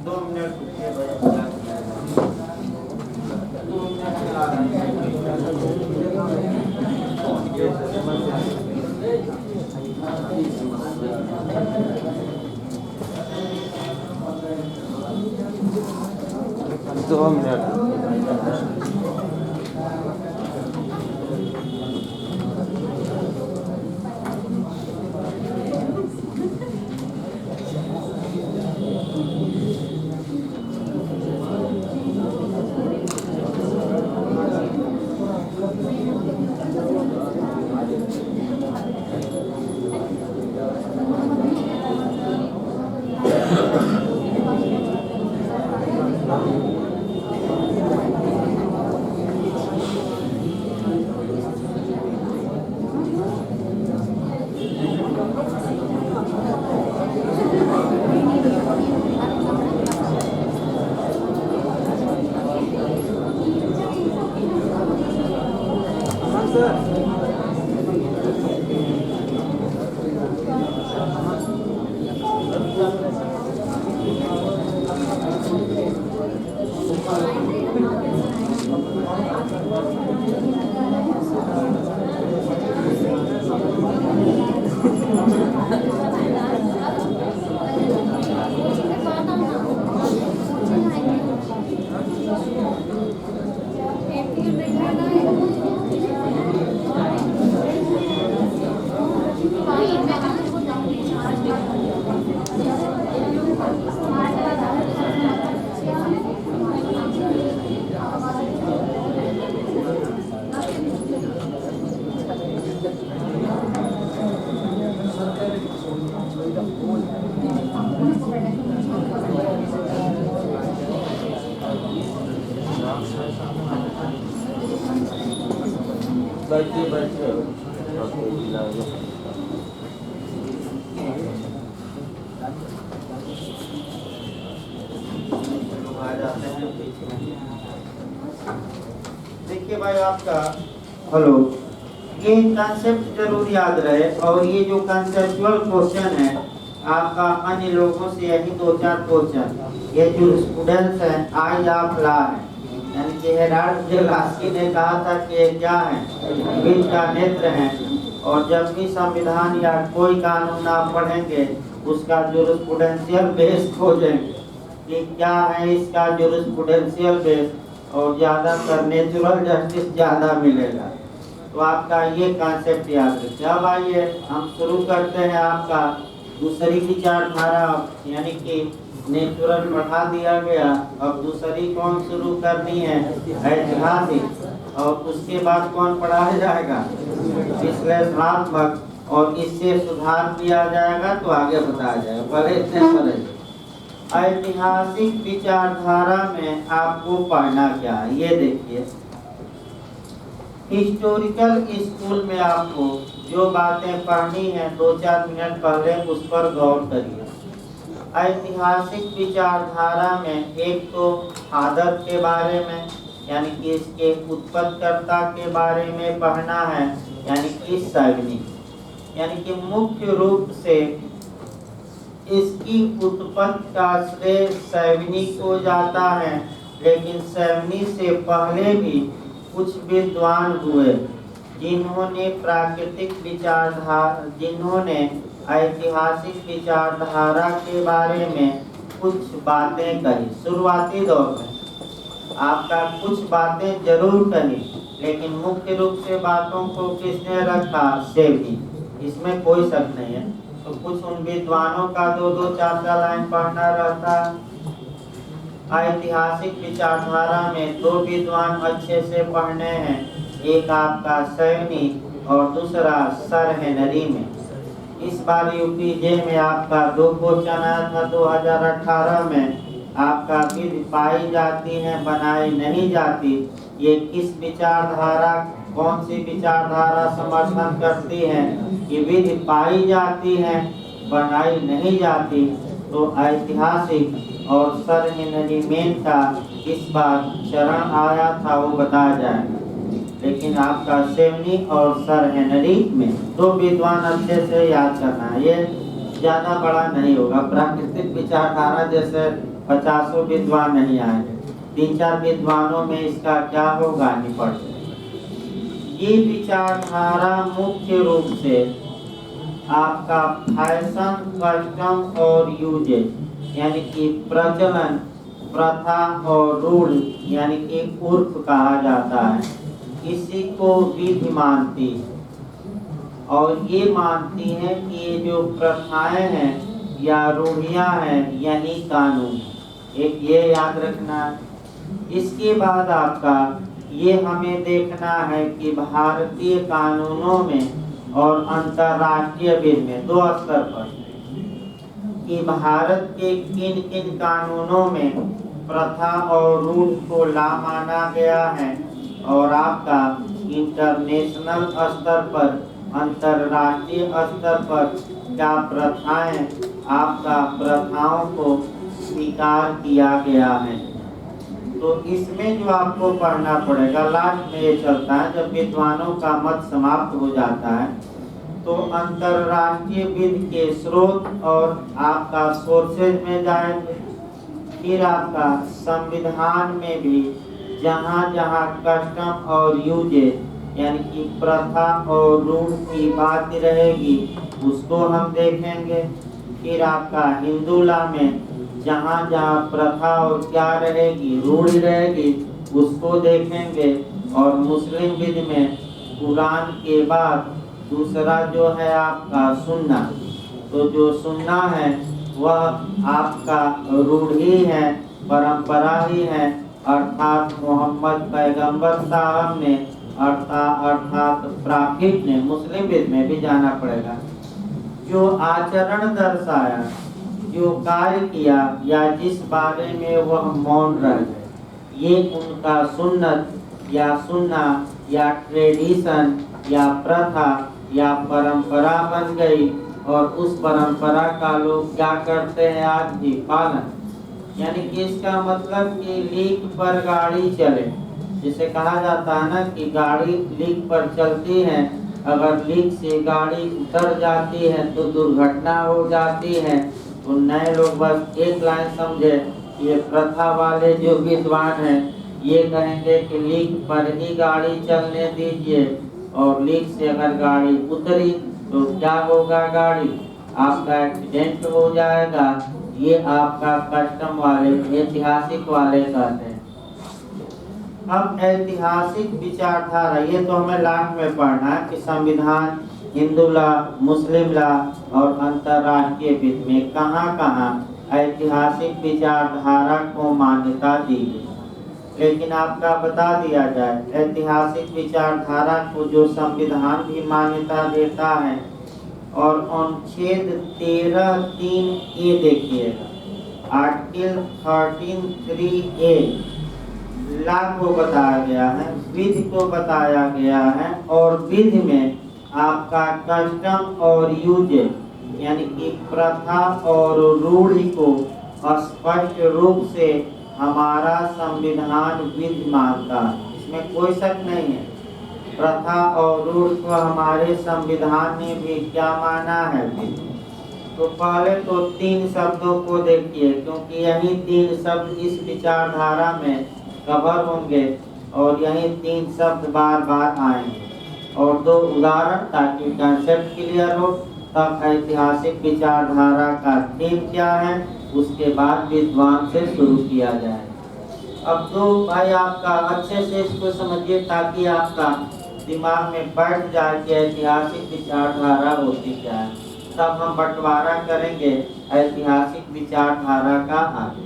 2 मिनट रुकिए भैया। दो मिनट। बैठिए देखिए भाई आपका हेलो, ये कंसेप्ट जरूर याद रहे। और ये जो कंसेप्चुअल क्वेश्चन है आपका अन्य लोगों से यही 2-4 क्वेश्चन, ये जो स्टूडेंट्स हैं आज आप ला है, यानी कि हेराल्ड जेलास्की ने कहा था कि ये क्या है, विद का नेत्र है। और जब भी संविधान या कोई कानून आप पढ़ेंगे उसका जूरिस्प्रूडेंशियल बेस खोजेंगे कि क्या है इसका जूरिस्प्रूडेंशियल बेस, और ज़्यादातर नेचुरल जस्टिस ज़्यादा मिलेगा। तो आपका ये कॉन्सेप्ट याद रखिए। अब आइए हम शुरू करते हैं आपका दूसरी विचारधारा, यानी कि नेचुरल पढ़ा दिया गया। अब दूसरी कौन शुरू करनी है, ऐतिहासिक। और उसके बाद कौन पढ़ाया जाएगा, विश्लेषणात्मक। और इससे सुधार किया जाएगा तो आगे बताया जाएगा। पहले इतने पढ़े ऐतिहासिक विचारधारा में आपको पढ़ना क्या है, ये देखिए। हिस्टोरिकल स्कूल में आपको जो बातें पढ़नी है 2-4 मिनट पहले उस पर गौर करिए। ऐतिहासिक विचारधारा में एक तो फादर के बारे में, यानी कि इसके उत्पत्तिकर्ता के बारे में पढ़ना है, यानी कि सैवनी। यानी कि मुख्य रूप से इसकी उत्पत्ति का श्रेय सैवनी को जाता है, लेकिन सैवनी से पहले भी कुछ विद्वान हुए जिन्होंने प्राकृतिक विचारधारा, जिन्होंने ऐतिहासिक विचारधारा के बारे में कुछ बातें कही। शुरुआती दौर में आपका कुछ बातें जरूर कही, लेकिन मुख्य रूप से बातों को किसने रखा, सैवनी। इसमें कोई शक नहीं है। तो कुछ उन विद्वानों का 2-2, 4-4 लाइन पढ़ना रहता है। ऐतिहासिक विचारधारा में 2 विद्वान अच्छे से पढ़ने हैं, एक आपका सैवनी और दूसरा सर हेनरी में। इस बार यूपीजे में आपका 2 क्वेश्चन आया था 2018 में। आपका विधि पाई जाती है बनाई नहीं जाती, ये किस विचारधारा, कौन सी विचारधारा समर्थन करती है कि विधि पाई जाती है बनाई नहीं जाती। तो ऐतिहासिक और सर हेनरी मेन का इस बार चरण आया था, वो बताया जाएगा। लेकिन आपका सैवनी और सर हेनरी में 2 विद्वान अच्छे से याद करना है। ये ज़्यादा बड़ा नहीं होगा, प्राकृतिक विचारधारा जैसे 50 विद्वान नहीं आएंगे, 3-4 विद्वानों में इसका क्या होगा, निपट। ये विचारधारा मुख्य रूप से आपका फैशन, कस्टम और यूजेज, यानी कि प्रचलन, प्रथा और रूढ़, यानी कि उर्फ कहा जाता है, इसी को विधि मानती है। और ये मानती है कि ये जो प्रथाएं हैं या रूढ़ियां हैं यानी कानून, एक ये याद रखना है। इसके बाद आपका ये हमें देखना है कि भारतीय कानूनों में और अंतर्राष्ट्रीय विधि में 2 स्तर पर कि भारत के किन किन कानूनों में प्रथा और रूढ़ को ला माना गया है, और आपका इंटरनेशनल स्तर पर, अंतर्राष्ट्रीय स्तर पर क्या प्रथाएं, आपका प्रथाओं को स्वीकार किया गया है। तो इसमें जो आपको पढ़ना पड़ेगा, लास्ट में ये चलता है जब विद्वानों का मत समाप्त हो जाता है तो अंतर्राष्ट्रीय विधि के स्रोत और आपका सोर्सेज में जाएंगे। फिर आपका संविधान में भी जहाँ जहाँ कस्टम और यूजेज यानी कि प्रथा और रूढ़ की बात रहेगी उसको हम देखेंगे। फिर आपका हिंदू लॉ में जहाँ जहाँ प्रथा और क्या रहेगी, रूढ़ रहेगी, उसको देखेंगे। और मुस्लिम विधि में कुरान के बाद दूसरा जो है आपका सुन्ना। तो जो सुन्ना है वह आपका रूढ़ी है, परंपरा ही है, अर्थात मोहम्मद पैगंबर साहब ने अर्थात प्राफिट ने, मुस्लिम विद में भी जाना पड़ेगा, जो आचरण दर्शाया, जो कार्य किया या जिस बारे में वह मौन रह गए, ये उनका सुन्नत या सुन्ना या ट्रेडिशन या प्रथा या परंपरा बन गई। और उस परंपरा का लोग क्या करते हैं आज भी पालन। यानी कि इसका मतलब कि लीक पर गाड़ी चले, जिसे कहा जाता है ना कि गाड़ी लीक पर चलती है, अगर लीक से गाड़ी उतर जाती है तो दुर्घटना हो जाती है। तो नए लोग बस एक लाइन समझे, ये प्रथा वाले जो विद्वान हैं ये कहेंगे कि लीक पर ही गाड़ी चलने दीजिए, और लीक से अगर गाड़ी उतरी तो क्या होगा, गाड़ी आपका एक्सीडेंट हो जाएगा। ये आपका कस्टम वाले, ऐतिहासिक वाले कहते हैं। अब ऐतिहासिक विचारधारा, ये तो हमें लास्ट में पढ़ना है कि संविधान, हिंदू लॉ, मुस्लिम लॉ और अंतर्राष्ट्रीय विध में कहाँ कहाँ ऐतिहासिक विचारधारा को मान्यता दी गई। लेकिन आपका बता दिया जाए, ऐतिहासिक विचारधारा को जो संविधान भी मान्यता देता है, और अनुच्छेद 13(3)(a) देखिएगा, आर्टिकल 13(3)(a) लॉ को बताया गया है, विधि को बताया गया है। और विधि में आपका कस्टम और यूज यानी कि प्रथा और रूढ़ी को स्पष्ट रूप से हमारा संविधान विधि मानता है, इसमें कोई शक नहीं है। प्रथा और रूढ़ को हमारे संविधान ने भी क्या माना है, विधि। तो पहले तो 3 शब्दों को देखिए, क्योंकि यही 3 शब्द इस विचारधारा में कवर होंगे और यही 3 शब्द बार बार आएंगे। और 2 उदाहरण ताकि कंसेप्ट क्लियर हो, तब ऐतिहासिक विचारधारा का थीम क्या है, उसके बाद विद्वान से शुरू किया जाए। अब तो भाई आपका अच्छे से इसको समझिए ताकि आपका दिमाग में बैठ जाए कि ऐतिहासिक विचारधारा होती क्या है। तब हम बंटवारा करेंगे ऐतिहासिक विचारधारा का आगे।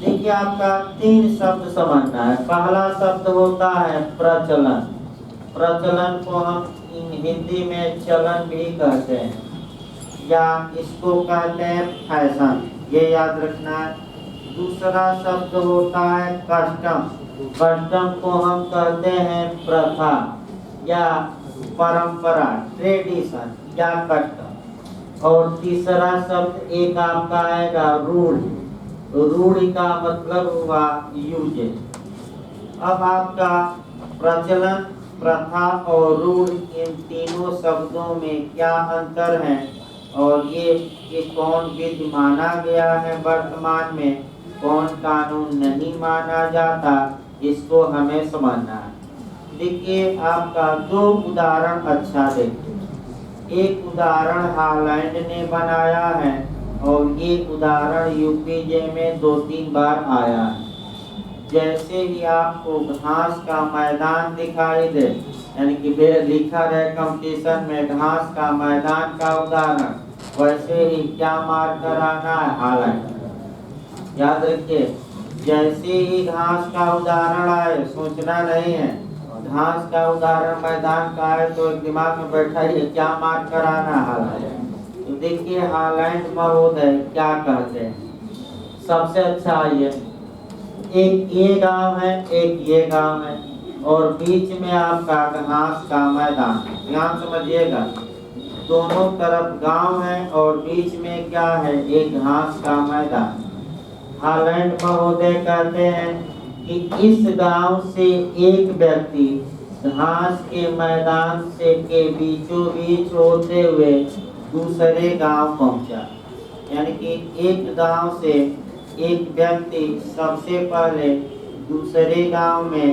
देखिए आपका 3 शब्द समझना है। पहला शब्द होता है प्रचलन। प्रचलन को हम हिंदी में चलन भी कहते हैं, या इसको कहते हैं फैशन, ये याद रखना है। दूसरा शब्द होता है कस्टम। कस्टम को हम कहते हैं प्रथा या परंपरा, ट्रेडिशन या कस्टम। और तीसरा शब्द एक आपका आएगा रूढ़ी। रूढ़ी का मतलब हुआ यूज। अब आपका प्रचलन, प्रथा और रूढ़, इन तीनों शब्दों में क्या अंतर है, और ये कौन विधि माना गया है वर्तमान में, कौन कानून नहीं माना जाता, इसको हमें समझना है। देखिए आपका 2 उदाहरण अच्छा देखिए। एक उदाहरण हॉलैंड ने बनाया है और ये उदाहरण यूपीजे में 2-3 बार आया है। जैसे ही आपको घास का मैदान दिखाई दे, यानी कि लिखा रहे कंपटीशन में घास का मैदान का उदाहरण, वैसे ही क्या मार कर आना है, हॉलैंड। याद रखिए, जैसे ही घास का उदाहरण आए, सोचना नहीं है, घास का उदाहरण मैदान का है तो एक दिमाग में बैठा ही क्या मार कर आना, हॉलैंड। तो देखिए हॉलैंड महोदय क्या कहते हैं। सबसे अच्छा आइए, एक ये गांव है, एक ये गांव है, और बीच में आपका घास का मैदान। ध्यान समझिएगा, दोनों तरफ गांव है और बीच में क्या है, एक घास का मैदान। हॉलैंड महोदय कहते हैं कि इस गांव से एक व्यक्ति घास के मैदान से के बीचों बीच होते हुए दूसरे गांव पहुंचा। यानी कि एक गांव से एक व्यक्ति सबसे पहले दूसरे गांव में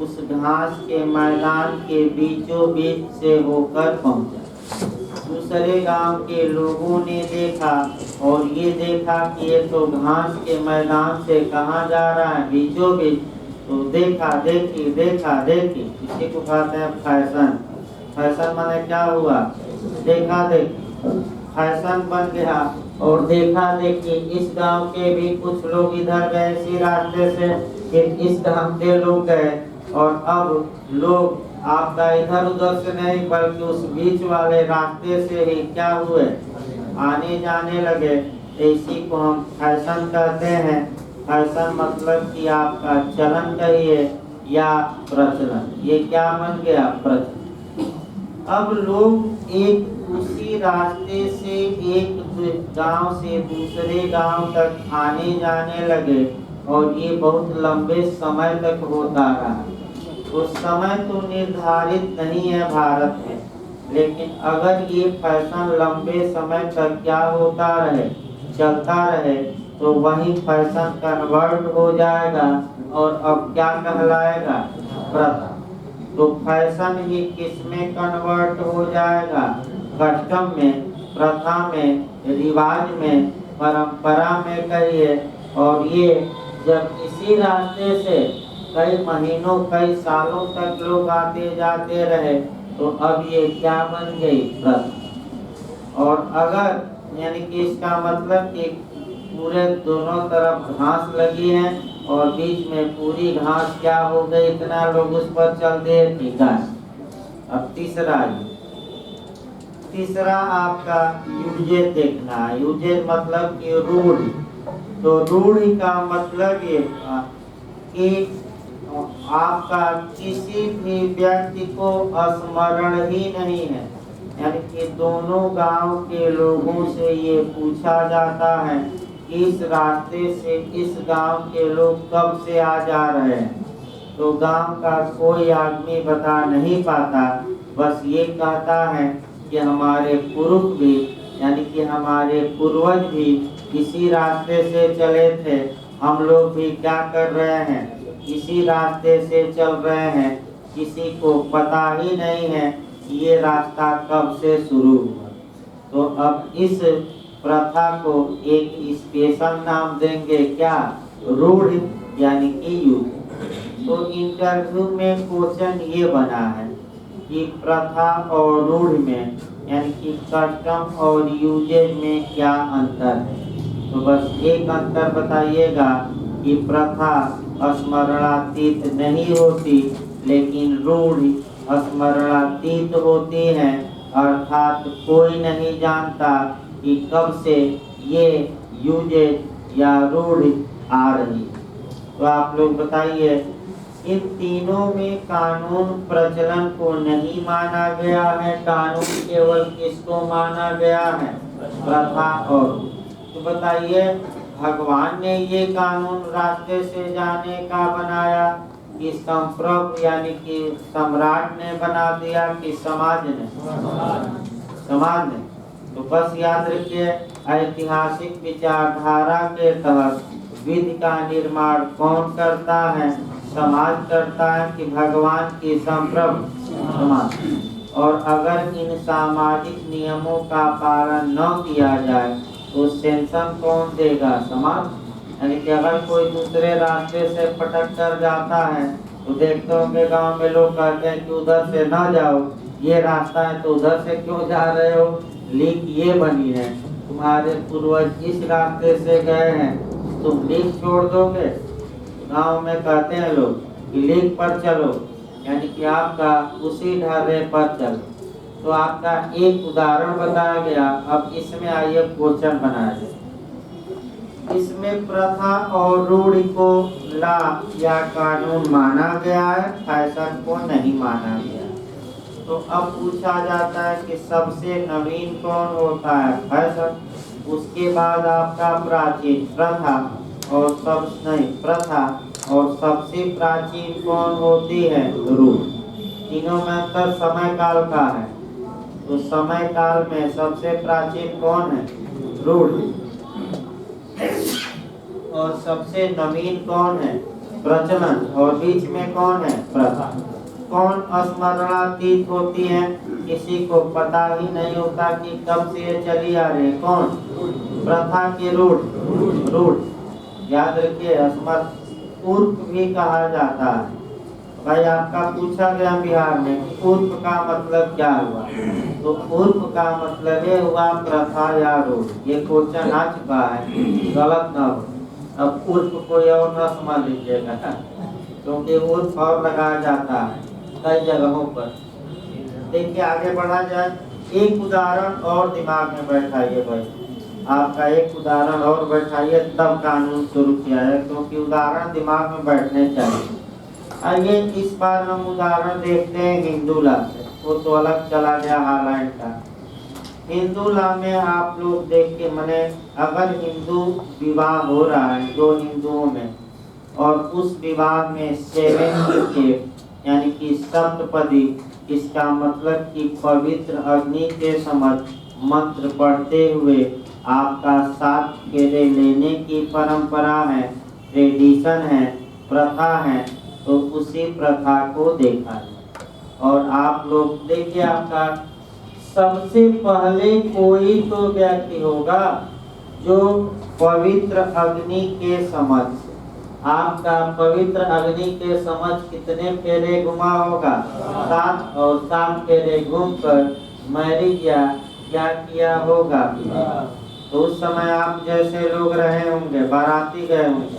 उस घास के मैदान के बीचों बीच से होकर पहुंचा। दूसरे गांव के लोगों ने देखा और ये देखा कि ये तो घास के मैदान से कहाँ जा रहा है, बीचों बीच। तो देखा देखी, इसी को कहते हैं फैशन। फैशन माने क्या हुआ? देखा देखी, फैशन बन गया। और देखा देखी, इस गांव के भी कुछ लोग इधर गए इसी रास्ते से, फिर इस गांव के लोग गए, और अब लोग आपका इधर उधर से नहीं बल्कि उस बीच वाले रास्ते से ही क्या हुए? आने जाने लगे। इसी को हम फैशन कहते हैं। फैशन मतलब कि आपका चलन कहिए या प्रचलन। ये क्या बन गया? प्रचलन। अब लोग एक उसी रास्ते से एक गांव से दूसरे गांव तक आने जाने लगे, और ये बहुत लंबे समय तक होता रहा। उस समय तो निर्धारित नहीं है भारत में, लेकिन अगर ये फैशन लंबे समय तक क्या होता रहे, चलता रहे, तो वही फैशन कन्वर्ट हो जाएगा, और अब क्या कहलाएगा? प्रथा। तो फैशन ही किस में कन्वर्ट हो जाएगा? कस्टम में, प्रथा में, रिवाज में, परंपरा में कहिए। और ये जब इसी रास्ते से कई महीनों कई सालों तक लोग आते जाते रहे, तो अब ये क्या बन गई? प्रथा। और अगर यानी कि इसका मतलब कि पूरे दोनों तरफ घास लगी है और बीच में पूरी घास क्या हो गई, इतना लोग उस पर चल दे, ठीक है। अब तीसरा आपका यूजेज देखना है। यूजेज मतलब कि रूढ़ी। तो रूढ़ी का मतलब ये कि आपका किसी भी व्यक्ति को स्मरण ही नहीं है, यानी कि दोनों गांव के लोगों से ये पूछा जाता है इस रास्ते से इस गांव के लोग कब से आ जा रहे हैं, तो गांव का कोई आदमी बता नहीं पाता। बस ये कहता है कि हमारे पुरुष भी, यानी कि हमारे पूर्वज भी इसी रास्ते से चले थे, हम लोग भी क्या कर रहे हैं? इसी रास्ते से चल रहे हैं। किसी को पता ही नहीं है ये रास्ता कब से शुरू हुआ। तो अब इस प्रथा को एक स्पेशल नाम देंगे, क्या? रूढ़, यानी कि यूज। तो इंटरव्यू में क्वेश्चन ये बना है कि प्रथा और रूढ़ में, यानी कि कस्टम और यूजेज में क्या अंतर है? तो बस एक अंतर बताइएगा कि प्रथा स्मरणातीत नहीं होती, लेकिन रूढ़ स्मरणातीत होती है। अर्थात कोई नहीं जानता कि कब से ये यूजेज या रूढ़ आ रही। तो आप लोग बताइए, इन तीनों में कानून प्रचलन को नहीं माना गया है। कानून केवल किसको माना गया है? प्रथा और। तो बताइए, भगवान ने ये कानून रास्ते से जाने का बनाया कि संप्रभु यानी कि सम्राट ने बना दिया कि समाज ने? समाज ने। तो बस याद रखिए, ऐतिहासिक विचारधारा के तहत विधि का निर्माण कौन करता है? समाज करता है कि भगवान की संप्रभु? समाज। और अगर इन सामाजिक नियमों का पालन न किया जाए तो सेंसन कौन देगा? समाज। यानी कि अगर कोई दूसरे रास्ते से पटक कर जाता है तो देखते होंगे गांव में लोग कहते हैं कि उधर से ना जाओ, ये रास्ता है तो उधर से क्यों जा रहे हो? लीक ये बनी है, तुम्हारे पूर्वज इस रास्ते से गए हैं, तुम लीक छोड़ दोगे? गांव में कहते हैं लोग कि लीक पर चलो, यानी कि आपका उसी ढर्रे पर चलो। तो आपका एक उदाहरण बताया गया। अब इसमें आइए क्वेश्चन बनाया जाए। इसमें प्रथा और रूढ़ को ला या कानून माना गया है, फैशन को नहीं माना गया। तो अब पूछा जाता है कि सबसे नवीन कौन होता है? फैशन। उसके बाद आपका प्राचीन प्रथा, और प्रथा, और सबसे प्राचीन कौन होती है? रूढ़। तीनों में अंतर समय काल का है। तो समय काल में सबसे प्राचीन कौन है? रूढ़। और सबसे नवीन कौन है? प्रचलन। और बीच में कौन है? प्रथा। कौन स्मरणातीत होती है? किसी को पता ही नहीं होता कि कब से ये चली आ रही है। कौन? प्रथा की रूढ़। याद रखिए, स्मृत पूर्व भी कहा जाता है। भाई आपका पूछा गया बिहार में कि उर्फ का मतलब क्या हुआ, तो उर्फ का मतलब ये हुआ प्रथा या रोग। ये क्वेश्चन आ चुका है, गलत ना हो। अब उर्फ कोई और ना समझ लीजिएगा, क्योंकि उर्फ और लगाया जाता है कई जगहों पर। देखिए आगे बढ़ा जाए, एक उदाहरण और दिमाग में बैठाइए भाई, आपका एक उदाहरण और बैठाइए तब कानून शुरू किया है, क्योंकि उदाहरण दिमाग में बैठने चाहिए। आइए इस बार हम उदाहरण देखते हैं हिंदू लॉ से, वो तो अलग चला गया हालैंड का। हिंदू लॉ में आप लोग देख के मने, अगर हिंदू विवाह हो रहा है दो हिंदुओं में, और उस विवाह में 7 यानी कि सप्तपदी, इसका मतलब कि पवित्र अग्नि के समक्ष मंत्र पढ़ते हुए आपका 7 फेरे लेने की परंपरा है, ट्रेडिशन है, प्रथा है, तो उसी प्रथा को देखा है। और आप लोग देखिए, आपका सबसे पहले कोई तो व्यक्ति होगा जो पवित्र अग्नि के समक्ष, आपका पवित्र अग्नि के समक्ष कितने फेरे घुमा होगा? 7, और 7 फेरे घूमकर मैरिज क्या किया होगा? तो उस समय आप जैसे लोग रहे होंगे, बाराती गए होंगे,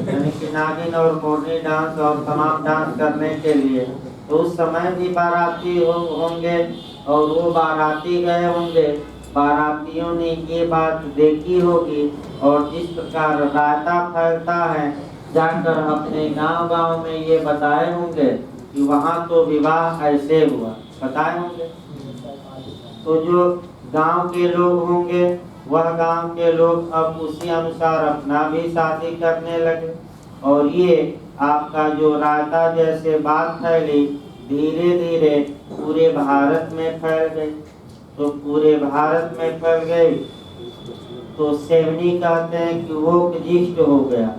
यानी कि नागिन और मोरनी डांस और तमाम डांस करने के लिए, तो उस समय भी बाराती होंगे, और वो बाराती गए होंगे, बारातियों ने ये बात देखी होगी, और जिस प्रकार रायता फैलता है जाकर अपने गांव में ये बताए होंगे कि वहाँ तो विवाह ऐसे हुआ, बताए होंगे। तो जो गांव के लोग होंगे, वह गांव के लोग अब उसी अनुसार अपना भी शादी करने लगे, और ये आपका जो रायता जैसे बात फैली, धीरे धीरे पूरे भारत में फैल गई। तो पूरे भारत में फैल गई तो सेवनी कहते हैं कि वो जिष्ट हो गया,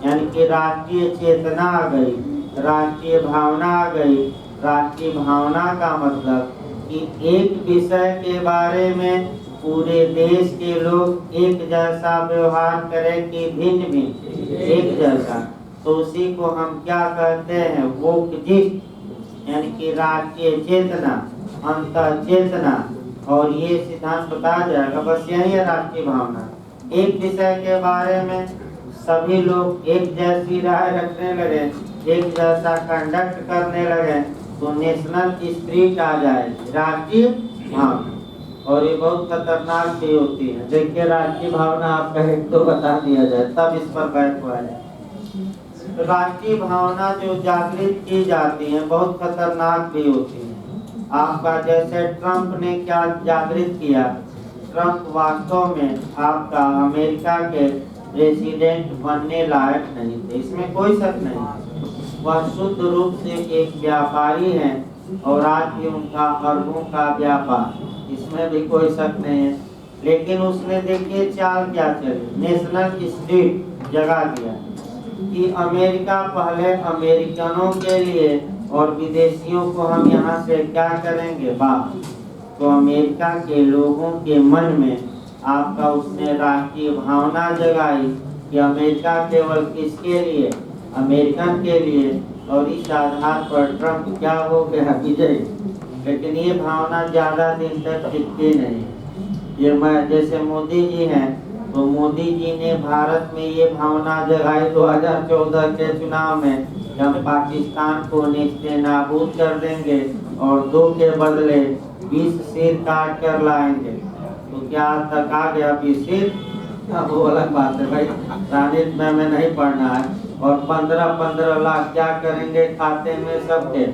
यानी कि राष्ट्रीय चेतना आ गई, राष्ट्रीय भावना आ गई। राष्ट्रीय भावना का मतलब कि एक विषय के बारे में पूरे देश के लोग एक जैसा व्यवहार करें कि भिन्न भिन्न एक जैसा, तो उसी को हम क्या कहते हैं? वोकजिस्ट, यानी कि राष्ट्रीय चेतना, अंतर चेतना। और ये सिद्धांत बताया जाएगा, बस यही है राष्ट्रीय भावना। एक विषय के बारे में सभी लोग एक जैसी राय रखने लगे, एक जैसा कंडक्ट करने लगे, तो नेशनल स्पिरिट आ जाएगी, राष्ट्रीय भावना। और ये बहुत खतरनाक भी होती है। देखिए राष्ट्रीय भावना आपका एक तो बता दिया जाए, तब इस पर बैठ हुआ है। राष्ट्रीय भावना जो जागृत की जाती है बहुत खतरनाक भी होती है। आपका जैसे ट्रंप ने क्या जागृत किया, ट्रंप वास्तव में आपका अमेरिका के प्रेसिडेंट बनने लायक नहीं थे, इसमें कोई शक नहीं। वह शुद्ध रूप से एक व्यापारी है, और आज भी उनका अरबों का व्यापार, इसमें भी कोई शक नहीं है। लेकिन उसने देखिए चाल क्या चली, नेशनल स्पिरिट जगा दिया कि अमेरिका पहले अमेरिकनों के लिए, और विदेशियों को हम यहाँ से क्या करेंगे बात। तो अमेरिका के लोगों के मन में आपका उसने राष्ट्रीय भावना जगाई कि अमेरिका केवल किसके लिए? अमेरिकन के लिए। और इस आधार पर ट्रंप क्या हो गया? विजय। लेकिन ये भावना ज़्यादा दिन तक टिकती नहीं। ये मैं जैसे मोदी जी हैं, तो मोदी जी ने भारत में ये भावना जगाई 2014 के चुनाव में, कि हम पाकिस्तान को नेस्तनाबूद कर देंगे और 2 के बदले 20 सिर काट कर लाएंगे। तो क्या आज तक आ गया 20 सिर? वो अलग बात है भाई, राजनीति में नहीं पढ़ना है। और 15-15 लाख क्या करेंगे खाते में सबके?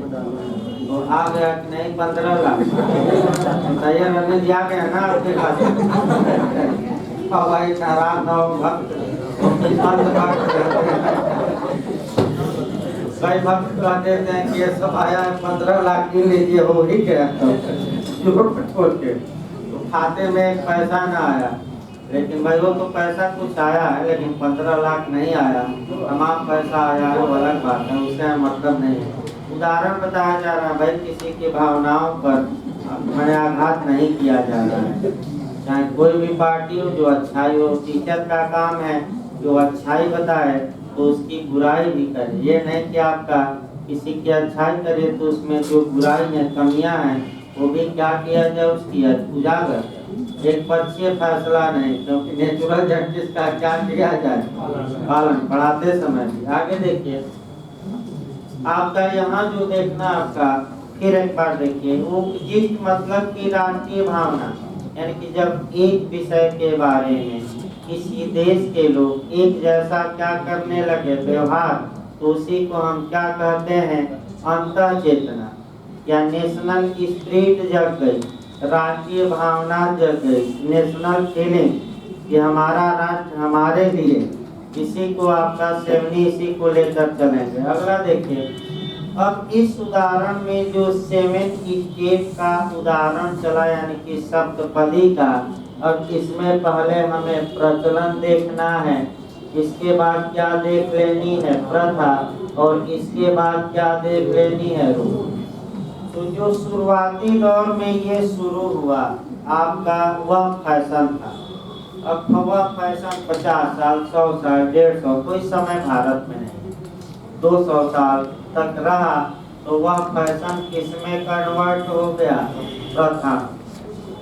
तो आ गया कि नहीं 15 लाख? तैयार रहने दिया गया ना आपके खाते? भाई नाराज ना हो भक्त, कई भक्त कहते हैं कि ये सब आया 15 लाख की लीजिए, हो ही गया छोड़ के, तो खाते में पैसा ना आया। लेकिन भाई वो तो पैसा कुछ आया है, लेकिन 15 लाख नहीं आया, तमाम पैसा आया है, वो अलग बात है, उससे मतलब नहीं है। उदाहरण बताया जा रहा है भाई, किसी की भावनाओं पर मैंने आघात नहीं किया जा रहा है। चाहे कोई भी पार्टी हो, जो अच्छाई हो, टीचर का काम है जो अच्छाई बताए तो उसकी बुराई भी करे। ये नहीं कि आपका किसी की अच्छाई करे तो उसमें जो बुराई है, कमियां हैं, वो भी क्या किया जाए, उसकी उजागर। एक पक्षीय फैसला नहीं, क्योंकि नेचुरल जस्टिस का क्या किया जाए, पालन पढ़ाते समय भी। आगे देखिए आपका यहाँ जो देखना आपका, फिर एक बार देखिए वो जिस मतलब की राष्ट्रीय भावना, यानी कि जब एक विषय के बारे में किसी देश के लोग एक जैसा क्या करने लगे व्यवहार, तो उसी को हम क्या कहते हैं, अंतः चेतना या नेशनल स्पिरिट जग गई, राष्ट्रीय भावना जग गई, नेशनल फीलिंग कि हमारा राष्ट्र हमारे लिए। इसी को आपका 70 इसी को लेकर चलेंगे। अगला देखिए, अब इस उदाहरण में जो 7 स्टेप का उदाहरण चला, यानी कि सप्तपदी का, अब इसमें पहले हमें प्रचलन देखना है, इसके बाद क्या देख लेनी है, प्रथा, और इसके बाद क्या देख लेनी है, रूप। तो जो शुरुआती दौर में ये शुरू हुआ आपका, वह फैशन था। अब वह फैशन 50 साल, 100 साल, 150, कोई समय भारत में नहीं, 200 साल तक रहा, तो वह फैशन किसमें कन्वर्ट हो गया, प्रथा।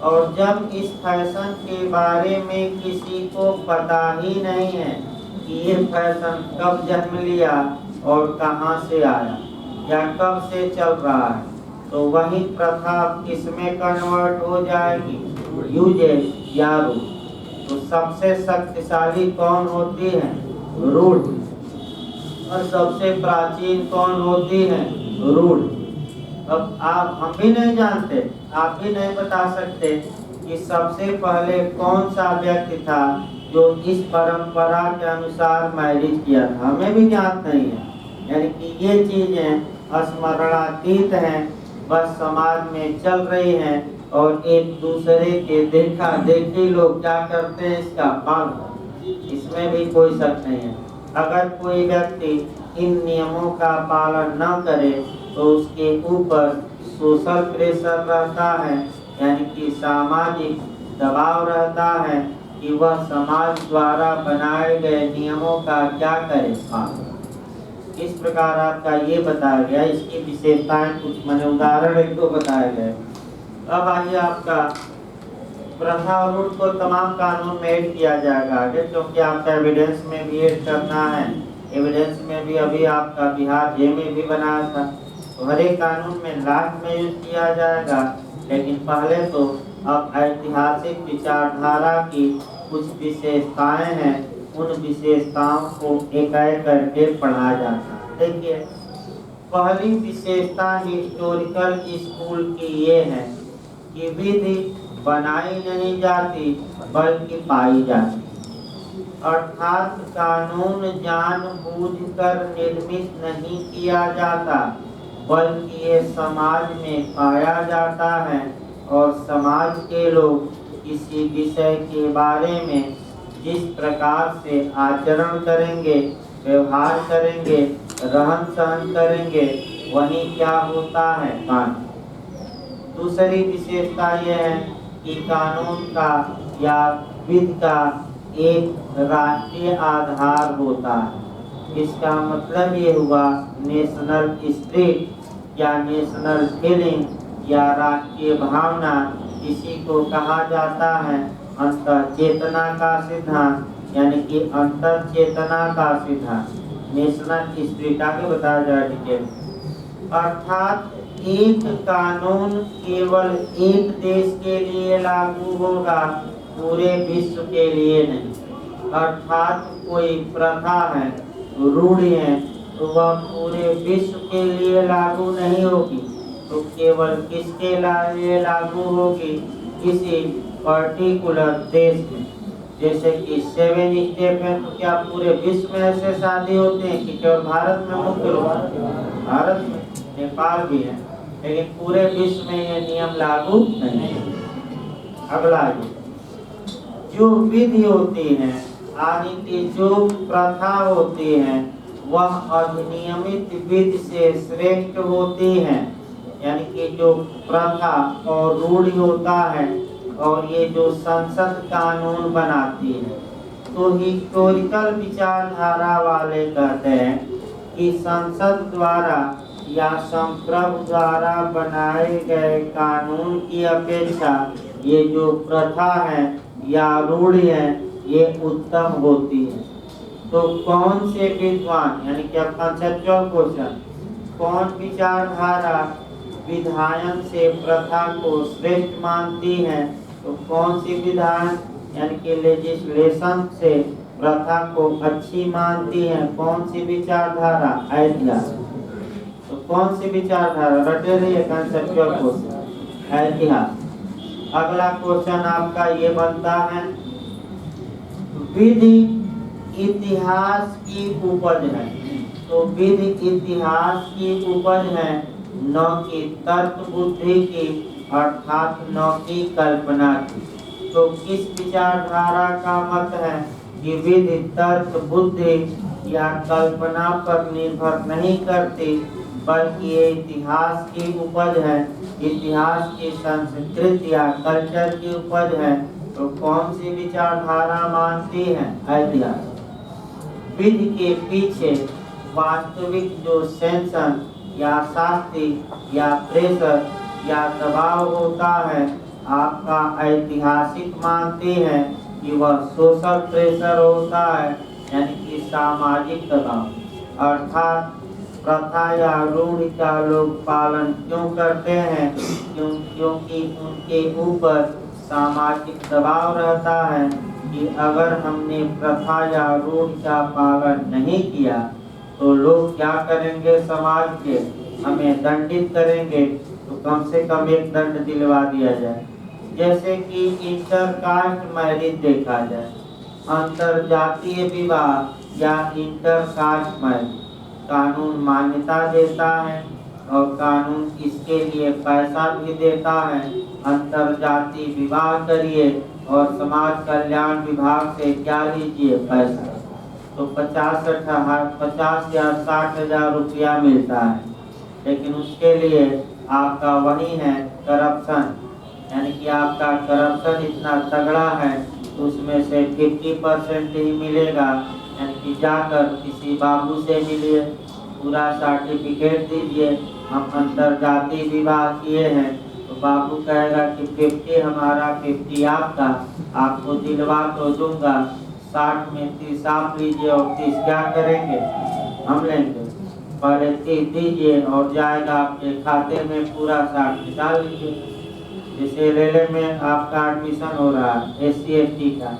और जब इस फैशन के बारे में किसी को पता ही नहीं है कि ये फैशन कब जन्म लिया और कहाँ से आया या कब से चल रहा है, तो वही प्रथा किसमें कन्वर्ट हो जाएगी, यूजेज या रूढ़। तो सबसे शक्तिशाली कौन होती है, रूढ़, और सबसे प्राचीन कौन होती है, रूढ़। अब आप, हम भी नहीं जानते, आप भी नहीं बता सकते कि सबसे पहले कौन सा व्यक्ति था जो इस परंपरा के अनुसार मैरिज किया था, हमें भी ज्ञात नहीं है। यानी कि ये चीजें स्मरणातीत हैं, बस समाज में चल रही हैं, और एक दूसरे के देखा देखी लोग क्या करते हैं, इसका पालन, इसमें भी कोई शक नहीं है। अगर कोई व्यक्ति इन नियमों का पालन न करे तो उसके ऊपर सोशल प्रेशर रहता है, यानी कि सामाजिक दबाव रहता है कि वह समाज द्वारा बनाए गए नियमों का क्या करे, पालन। इस प्रकार आपका ये बताया गया, इसकी विशेषताएं कुछ मैंने उदाहरण एक दो बताए गए। अब आइए आपका प्रथा और रूढ़ को तमाम कानून में ऐड किया जाएगा आगे, क्योंकि आपका एविडेंस में भी ऐड करना है। एविडेंस में भी अभी आपका बिहार जे में भी बनाया था, तो हर एक कानून में लास्ट में यूज किया जाएगा। लेकिन पहले तो अब ऐतिहासिक विचारधारा की कुछ विशेषताएं हैं, उन विशेषताओं को एक एक करके पढ़ा जाता है। देखिए पहली विशेषता हिस्टोरिकल स्कूल की ये है कि विधि बनाई नहीं जाती बल्कि पाई जाती, अर्थात कानून जानबूझकर निर्मित नहीं किया जाता बल्कि ये समाज में पाया जाता है, और समाज के लोग किसी विषय के बारे में जिस प्रकार से आचरण करेंगे, व्यवहार करेंगे, रहन सहन करेंगे, वही क्या होता है, कानून। दूसरी विशेषता यह है कि कानून का या विधि का एक राष्ट्रीय आधार होता है। इसका मतलब ये हुआ नेशनल स्पिरिट या नेशनल फीलिंग या राष्ट्रीय भावना, इसी को कहा जाता है अंतर चेतना का सिद्धांत, यानी कि अंतर चेतना का सिद्धांत, नेशनल स्पिरिट। आगे बताया जाए डिटेल, अर्थात एक कानून केवल एक देश के लिए लागू होगा, पूरे विश्व के लिए नहीं। अर्थात कोई प्रथा है, रूढ़ है, तो वह पूरे विश्व के लिए लागू नहीं होगी, तो केवल किसके लिए लागू होगी, किसी पर्टिकुलर देश में। जैसे कि 7 स्टेप है, तो क्या पूरे विश्व में ऐसे शादी होते हैं कि केवल भारत में मुख्य रूप से, भारत में, नेपाल भी है, लेकिन पूरे विश्व में ये नियम लागू नहीं है। अगला जो विधि होती है, यानी कि जो प्रथा होती है, वह अधिनियमित विधि से श्रेष्ठ होती है। यानी कि जो प्रथा और रूढ़ होता है और ये जो संसद कानून बनाती है, तो हिस्टोरिकल विचारधारा वाले कहते हैं कि संसद द्वारा या संप्रभु द्वारा बनाए गए कानून की अपेक्षा ये जो प्रथा है या रूढ़ है ये उत्तम होती है। तो कौन से विद्वान, यानी कि कंसेप्चुअल क्वेश्चन, कौन विचारधारा विधायन से प्रथा को श्रेष्ठ मानती है? तो कौन सी विधान यानी कि लेजिस्लेशन से प्रथा को अच्छी मानती है? कौन सी विचारधारा? ऐतिहासिक। तो कौन सी विचारधारा? रटे रहिए, कंसेप्चुअल क्वेश्चन, ऐतिहासिक। अगला क्वेश्चन आपका ये बनता है, विधि इतिहास की उपज है। तो विधि इतिहास की उपज है, न कि तर्क बुद्धि की, अर्थात न कि कल्पना की। तो किस विचारधारा का मत है कि विधि तर्क बुद्धि या कल्पना पर निर्भर नहीं करती, बल्कि ये इतिहास की उपज है, इतिहास की संस्कृति या कल्चर की उपज है? तो कौन सी विचारधारा मानती है? ऐतिहासिक। विधि के पीछे वास्तविक जो सेंसन या शास्ति या प्रेशर या दबाव होता है, आपका ऐतिहासिक मानती है कि वह सोशल प्रेशर होता है, यानी कि सामाजिक दबाव। अर्थात प्रथा या रूढ़ का लोग पालन क्यों करते हैं? क्योंकि उनके ऊपर सामाजिक दबाव रहता है कि अगर हमने प्रथा या रूढ़ का पालन नहीं किया तो लोग क्या करेंगे? समाज के हमें दंडित करेंगे, तो कम से कम एक दंड दिलवा दिया जाए। जैसे कि इंटरकास्ट मैरिज देखा जाए, अंतर जातीय विवाह या इंटरकास्ट मैरिज, कानून मान्यता देता है और कानून इसके लिए पैसा भी देता है। अंतर जाति विवाह करिए और समाज कल्याण विभाग से क्या लीजिए? पैसा। तो 50 या 60,000 रुपया मिलता है, लेकिन उसके लिए आपका वही है करप्शन, यानी कि आपका करप्शन इतना तगड़ा है तो उसमें से 50% ही मिलेगा। यानी कि जाकर किसी बाबू से मिलिए, पूरा सर्टिफिकेट दीजिए, हम अंतरजातीय विवाह किए हैं, तो बाबू कहेगा कि 50 हमारा 50 आपका, आपको दिलवा तो दूंगा, 60 में 30 आप लीजिए और 30 क्या करेंगे? हम लेंगे। पहले 30 दीजिए और जाएगा आपके खाते में, पूरा 60 डाल लीजिए। जैसे लेले में आपका एडमिशन हो रहा है SC/ST का,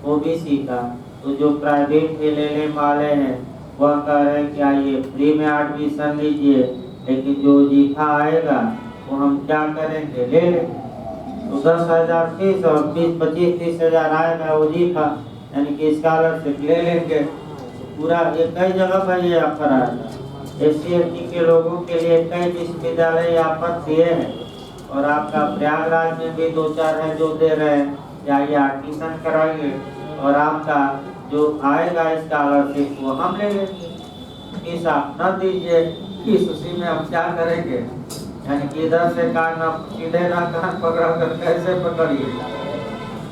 OBC का, तो जो प्राइवेट लेले वाले हैं वह कह रहे हैं कि आइए फ्री में एडमिशन लीजिए, लेकिन जो जीफा आएगा वो हम क्या करेंगे? ले लेंगे। तो 10,000 फीस और 20-25-30,000 आएगा वो जीफा, यानी कि स्कॉलरशिप ले लेंगे। पूरा ये कई जगह पर ये ऑफर आएगा। SC/ST के लोगों के लिए कई विश्वविद्यालय ऑफर दिए हैं, और आपका प्रयागराज में भी 2-4 हैं जो दे रहे हैं, जाइए एडमिशन कराइए और आपका जो आएगा स्कॉलरशिप वो हम ले लेंगे। फीस आप न दीजिए, फीस उसी में हम क्या करेंगे? यानी कि इधर से कान सीधे ना कान पकड़ा कर कैसे पकड़िए?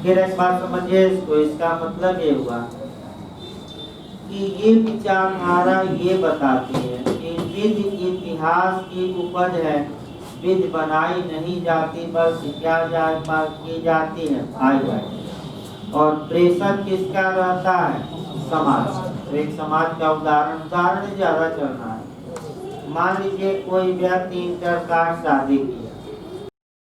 फिर एक बात समझिए इसको, इसका मतलब ये हुआ कि ये विचारधारा ये बताती है कि विधि इतिहास की उपज है, विधि बनाई नहीं जाती बल्कि क्या की जाती है? भाई भाई। और प्रेशर किसका रहता है? समाज। तो एक समाज का उदाहरण ज्यादा चलना है। मान लीजिए कोई व्यक्ति इंटरकास्ट शादी की,